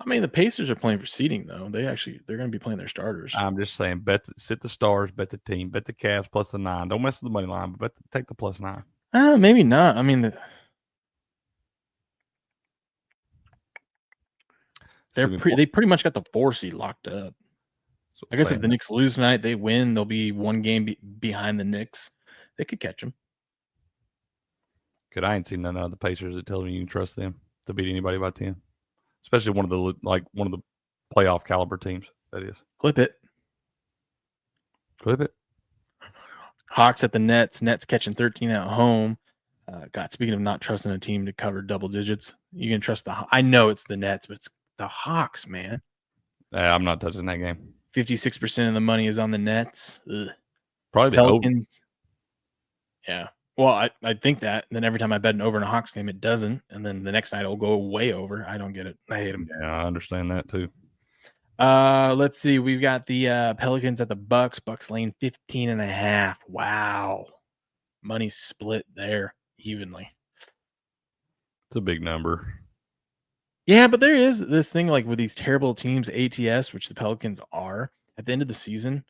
I mean, the Pacers are playing for seeding though. They're going to be playing their starters. I'm just saying, sit the stars, bet the team, bet the Cavs plus the 9. Don't mess with the money line, but take the plus 9. Maybe not. I mean, they pretty much got the 4 seed locked up. I guess if the Knicks lose tonight, they win. They'll be 1 game behind the Knicks. They could catch them. Good. I ain't seen none of the Pacers that tell me you can trust them to beat anybody by 10, especially one of the playoff caliber teams. That is. Clip it. Hawks at the Nets. Nets catching 13 at home. Speaking of not trusting a team to cover double digits, you can trust I know it's the Nets, but it's the Hawks, man. I'm not touching that game. 56% of the money is on the Nets. Ugh. Probably the Pelicans. Yeah. Well, I think that. And then every time I bet an over in a Hawks game, it doesn't. And then the next night it'll go way over. I don't get it. I hate them. Yeah, I understand that too. Let's see. We've got the Pelicans at the Bucks. Bucks laying 15.5. Wow. Money split there evenly. It's a big number. Yeah, but there is this thing like with these terrible teams, ATS, which the Pelicans are, at the end of the season,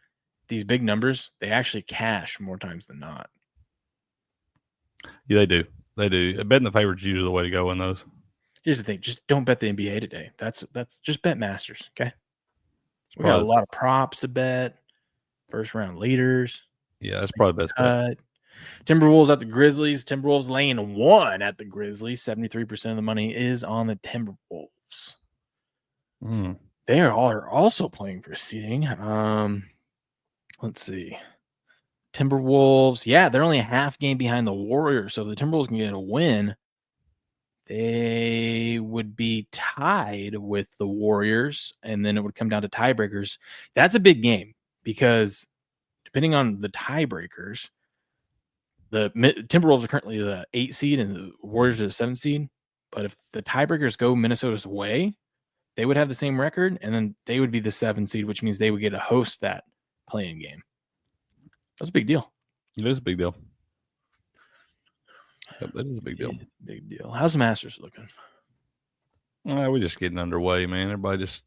these big numbers, they actually cash more times than not. Yeah, they do. They do. Betting the favorites is usually the way to go in those. Here's the thing. Just don't bet the NBA today. That's just bet Masters, okay? We got a lot of props to bet. First round leaders. Yeah, that's probably the best bet. Timberwolves at the Grizzlies. Timberwolves laying 1 at the Grizzlies. 73% of the money is on the Timberwolves. They are also playing for seeding. Let's see. Timberwolves. Yeah, they're only a half game behind the Warriors. So if the Timberwolves can get a win, they would be tied with the Warriors, and then it would come down to tiebreakers. That's a big game because depending on the tiebreakers, the Timberwolves are currently the 8 seed and the Warriors are the 7 seed. But if the tiebreakers go Minnesota's way, they would have the same record, and then they would be the 7 seed, which means they would get to host that playing game. That's a big deal. It is a big deal. Yep, that is a big deal. Yeah, big deal. How's the Masters looking? We're just getting underway, man. Everybody just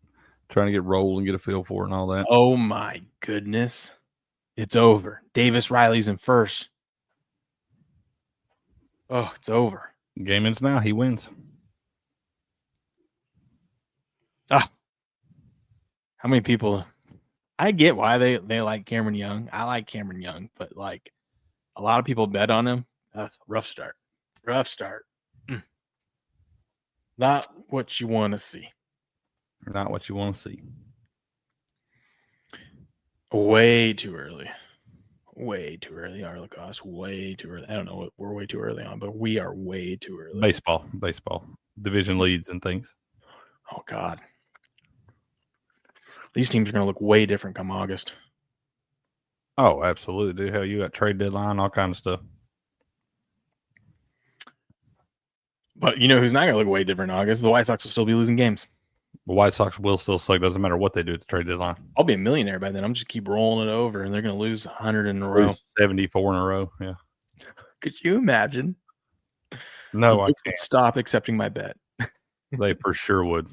trying to get rolled and get a feel for it and all that. Oh, my goodness. It's over. Davis Riley's in first. Oh, it's over. Game ends now. He wins. How many people? I get why they like Cameron Young. I like Cameron Young, but like a lot of people bet on him. Rough start. Not what you want to see. Not what you want to see. Way too early. Arlicos, way too early. I don't know what we're way too early on, but we are way too early. Baseball. Division leads and things. Oh, God. These teams are going to look way different come August. Oh, absolutely, dude. Hell, you got trade deadline, all kind of stuff. But you know who's not going to look way different in August? The White Sox will still be losing games. The White Sox will still suck. Doesn't matter what they do at the trade deadline. I'll be a millionaire by then. I'm just keep rolling it over, and they're going to lose 100 in a row. 74 in a row, yeah. Could you imagine? No, I can't. Stop accepting my bet. They for sure would.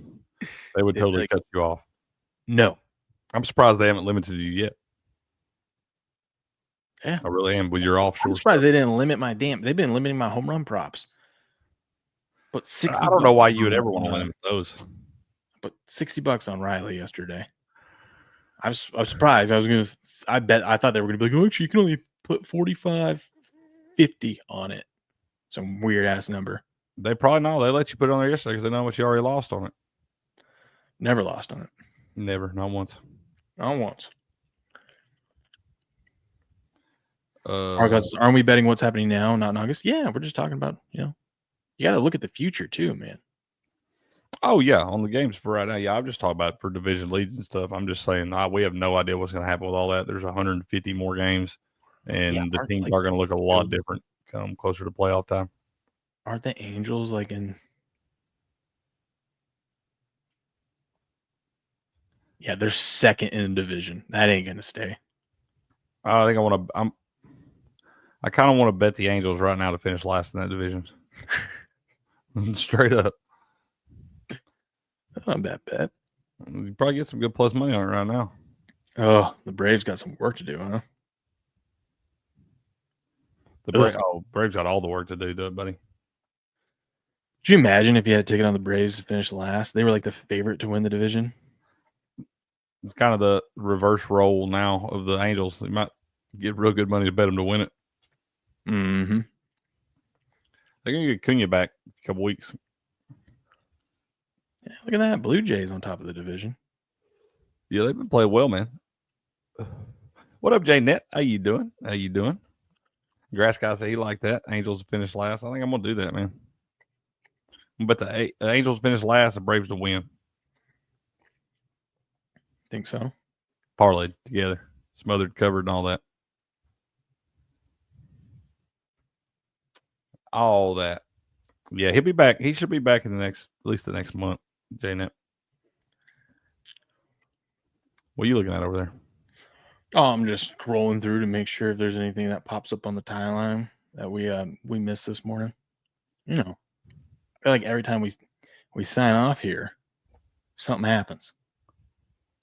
They would totally cut you off. No. I'm surprised they haven't limited you yet. Yeah. I really am with your offshore. I'm surprised they didn't limit my they've been limiting my home run props. But 60 I don't know why you would ever want to limit those. But $60 on Riley yesterday. I was surprised. I thought they were gonna be like, oh, actually, you can only put 45.50 on it. Some weird ass number. They probably know. They let you put it on there yesterday because they know what you already lost on it. Never lost on it. Never, not once. Not once. Aren't we betting what's happening now, not in August? Yeah, we're just talking about, you got to look at the future too, man. Oh, yeah, on the games for right now. Yeah, I'm just talking about for division leads and stuff. I'm just saying we have no idea what's going to happen with all that. There's 150 more games, and the teams are going to look a lot different come closer to playoff time. Aren't the Angels like in? Yeah, they're second in the division. That ain't going to stay. I think I kind of want to bet the Angels right now to finish last in that division. Straight up. That's not a bad bet. You probably get some good plus money on it right now. Oh, the Braves got some work to do, huh? Braves got all the work to do, buddy. Could you imagine if you had a ticket on the Braves to finish last? They were like the favorite to win the division. It's kind of the reverse role now of the Angels. You might get real good money to bet them to win it. Mm-hmm. They're going to get Cunha back in a couple weeks. Yeah, look at that. Blue Jays on top of the division. Yeah, they've been playing well, man. What up, Jay Net? How you doing? Grass guy said he liked that. Angels finish last. I think I'm going to do that, man. But the Angels finish last, the Braves to win. Think so? Parlayed together. Smothered, covered, and all that. All that. Yeah, he'll be back. He should be back in at least the next month, J-Net. What are you looking at over there? Oh, I'm just scrolling through to make sure if there's anything that pops up on the timeline that we missed this morning. I feel like every time we sign off here, something happens.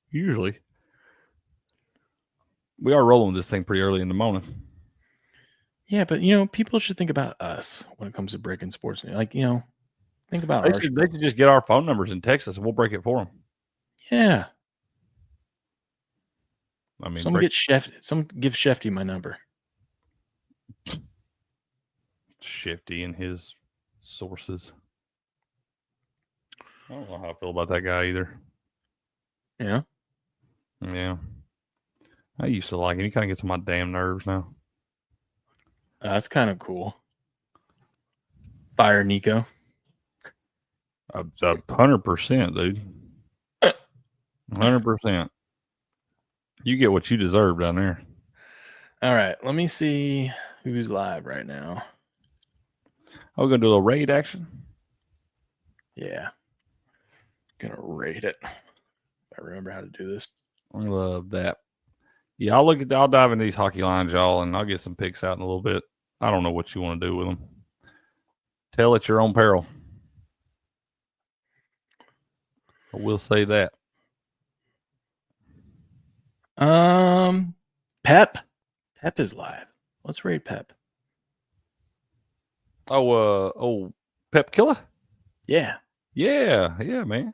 Usually. We are rolling this thing pretty early in the morning. Yeah, but people should think about us when it comes to breaking sports. Like, think about they should just get our phone numbers and text us, and we'll break it for them. Yeah. I mean, give Shefty my number. Shifty and his sources. I don't know how I feel about that guy either. Yeah. Yeah. I used to like him. He kind of gets on my damn nerves now. That's kind of cool. Fire Nico. 100%, dude. 100%. You get what you deserve down there. All right. Let me see who's live right now. We're going to do a little raid action. Yeah. Gonna raid it. I remember how to do this. I love that. Yeah, I'll dive into these hockey lines, y'all, and I'll get some picks out in a little bit. I don't know what you want to do with them. Tell at your own peril. I will say that. Pep is live. Let's raid Pep. Pep Killer? Yeah, man.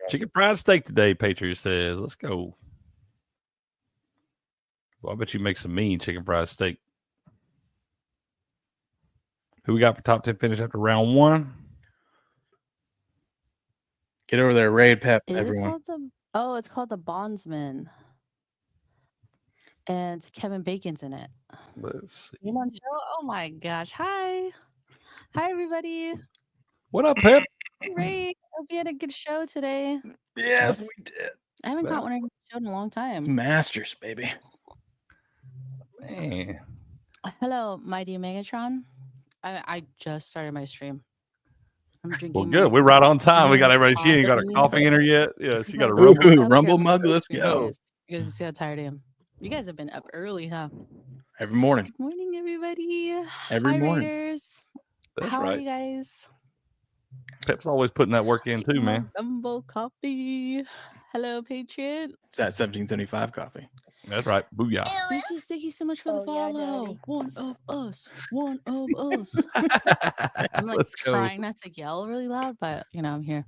Chicken fried steak today, Patriot says. Let's go. Well, I bet you make some mean chicken fried steak. Who we got for top 10 finish after round 1? Get over there, raid Pep, Is everyone. It's called The Bondsman. And Kevin Bacon's in it. Let's see. You on the show? Oh my gosh. Hi, everybody. What up, Pep? Great. Hope you had a good show today. Yes, we did. I haven't caught one of your show in a long time. It's Masters, baby. Man. Hello, Mighty Megatron. I just started my stream. I'm drinking. Well, good. We're right on time. We got everybody. She ain't got her coffee in her yet. Yeah, she got a rumble mug. Let's go. You guys see how tired I am. You guys have been up early, huh? Every morning. Good morning, everybody. Every morning. Raiders. That's How right. are you guys? Pep's always putting that work in too, man. Rumble coffee. Hello, Patriot. It's that 1775 coffee. That's right. Booyah. Regis, thank you so much for the follow. One of us. One of us. I'm like trying not to yell really loud, but I'm here.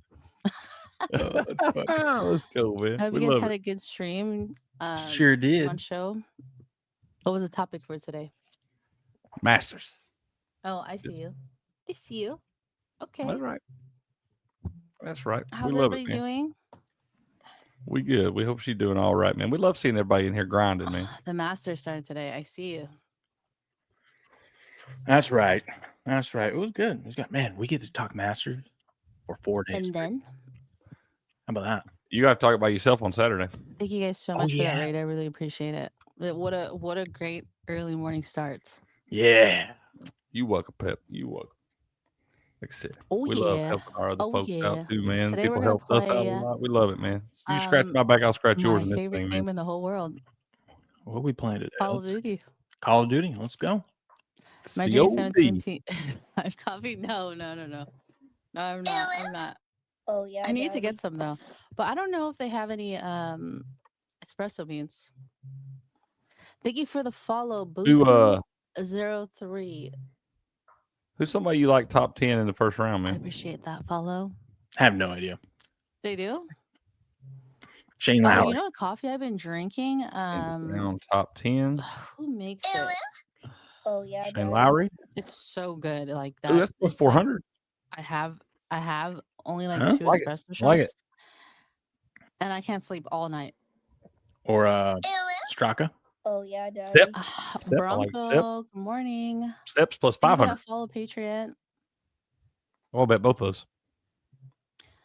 That's fun. Let's go, man. I hope you guys had a good stream. Sure did. On show. What was the topic for today? Masters. Oh, I see you. I see you. Okay. That's right. That's right. How's we love everybody it, man. doing? We good. We hope she's doing all right, man. We love seeing everybody in here grinding, man. The Masters started today. I see you. That's right. That's right. It was good. It was good. Man, we get to talk Masters for 4 days. And then? How about that? You got to talk about yourself on Saturday. Thank you guys so much for that raid. I really appreciate it. What a great early morning start. Yeah. You welcome, Pep. You welcome. Like I said, Oh, we love helping our other folks out too, man. Today People we're help gonna us out a play, lot. We love it, man. You scratch my back, I'll scratch yours in my this favorite thing, game man. in the whole world. What are we playing today? Call of Duty. Call of Duty. Let's go. My J17. I'm coffee. No. No, I'm not. I'm not. Oh yeah. I need to get some though, but I don't know if they have any espresso beans. Thank you for the follow, Buku03. Who's somebody you like top 10 in the first round, man? I appreciate that follow. I have no idea. They do? Shane Lowry. You know what coffee I've been drinking? Round top 10. Who makes it? Oh yeah. Shane Lowry. It's so good. Like that. Ooh, that's plus 400. Like, I have only like Huh? 2 Like espresso it. shots. Like it. And I can't sleep all night. Or Straka. Oh yeah, Daddy. Step. Bronco, good morning. Steps plus Thank you for 500. that follow, Patriot. I'll bet both of those.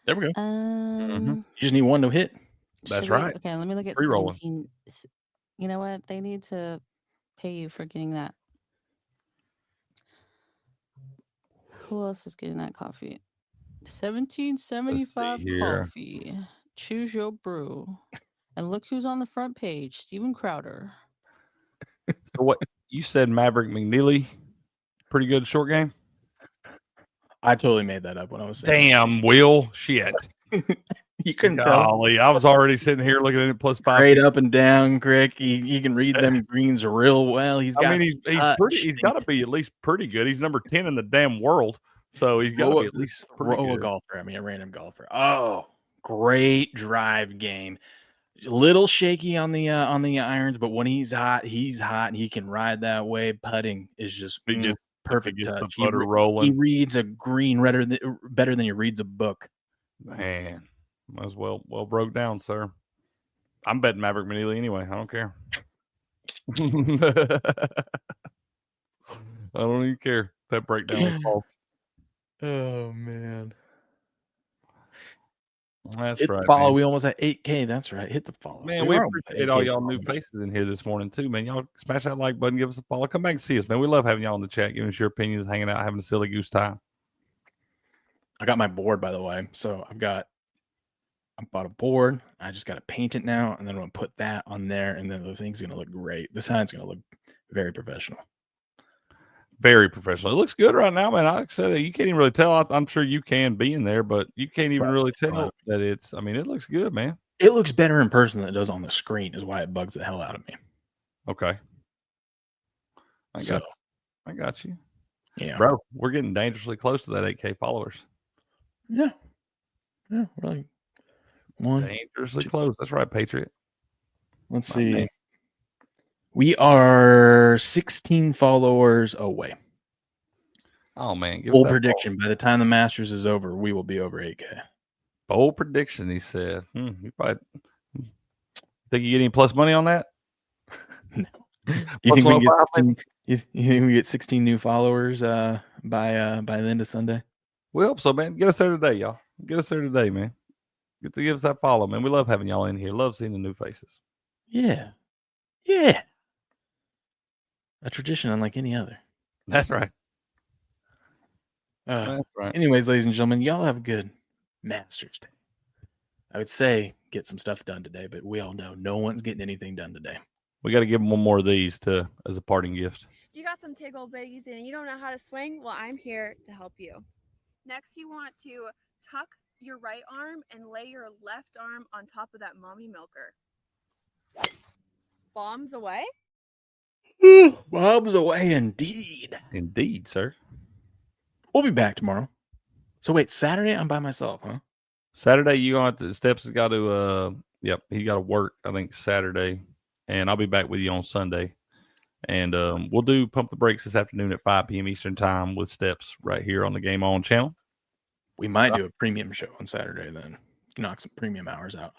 There we go. You just need one to hit. That's right. Okay, let me look at Pre-rolling. 17. You know what? They need to pay you for getting that. Who else is getting that coffee? 1775 here. coffee. Choose your brew. And look who's on the front page. Steven Crowder. So what you said, Maverick McNeely, pretty good short game. I totally made that up when I was saying. Damn, Will, shit. You couldn't tell. Golly, I was already sitting here looking at it plus 5. Straight up and down, Crick. He can read them greens real well. He's got. he's pretty. He's got to be at least pretty good. He's number 10 in the damn world, so he's got to be at least pretty good. A golfer. I mean, a random golfer. Oh, great drive game. A little shaky on the irons, but when he's hot, and he can ride that way. Putting is just perfect touch. Rolling. He reads a green better than he reads a book. Man, might as well broke down, sir. I'm betting Maverick McNeely anyway. I don't care. I don't even care. That breakdown was false. Oh man. That's Hit right. The follow. Man. We almost at 8K. That's right. Hit the follow. Man, we appreciate all y'all new faces in here this morning too, man. Y'all smash that like button, give us a follow. Come back and see us, man. We love having y'all in the chat, giving us your opinions, hanging out, having a silly goose time. I got my board, by the way. So I bought a board. I just got to paint it now, and then I'm gonna put that on there, and then the thing's gonna look great. The sign's gonna look very professional. Very professional. It looks good right now, man. Like I said, you can't even really tell. I'm sure you can be in there, but you can't even really tell that it's. I mean, it looks good, man. It looks better in person than it does on the screen. Is why it bugs the hell out of me. Okay. I got you. Yeah, bro. We're getting dangerously close to that 8K followers. Yeah, we're like dangerously close. That's right, Patriot. Let's see. Man. We are 16 followers away. Oh man! Bold prediction: by the time the Masters is over, we will be over 8K. Bold prediction, he said. You probably think you get any plus money on that? No. You think we get 16? You think we get 16 new followers by the end of Sunday? We hope so, man. Get us there today, y'all. Get us there today, man. Give us that follow, man. We love having y'all in here. Love seeing the new faces. Yeah. A tradition unlike any other. That's right. That's right. Anyways, ladies and gentlemen, y'all have a good Masters Day. I would say get some stuff done today, but we all know no one's getting anything done today. We got to give them one more of these as a parting gift. You got some tickle bitties and you don't know how to swing? Well, I'm here to help you. Next, you want to tuck your right arm and lay your left arm on top of that mommy milker. Bombs away? Bombs away indeed. Indeed, sir. We'll be back tomorrow. So wait, Saturday I'm by myself, huh? Saturday you gonna have to Steps has got to he got to work, I think, Saturday. And I'll be back with you on Sunday. And we'll do Pump the Brakes this afternoon at 5 p.m. Eastern time with Steps right here on the Game On channel. We might do a premium show on Saturday then. Knock some premium hours out.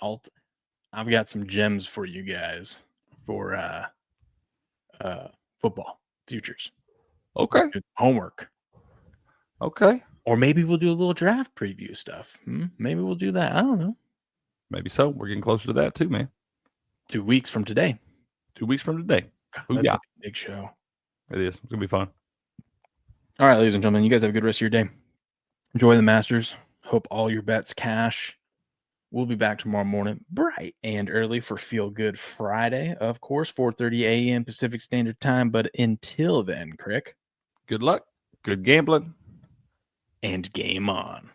I've got some gems for you guys for football futures. Okay. Homework. Okay. Or maybe we'll do a little draft preview stuff. Maybe we'll do that. I don't know. Maybe so. We're getting closer to that too, man. 2 weeks from today. 2 weeks from today. God, that's a big show. It is. It's going to be fun. All right, ladies and gentlemen, you guys have a good rest of your day. Enjoy the Masters. Hope all your bets cash. We'll be back tomorrow morning, bright and early for Feel Good Friday. Of course, 4:30 a.m. Pacific Standard Time. But until then, Crick. Good luck. Good gambling. And game on.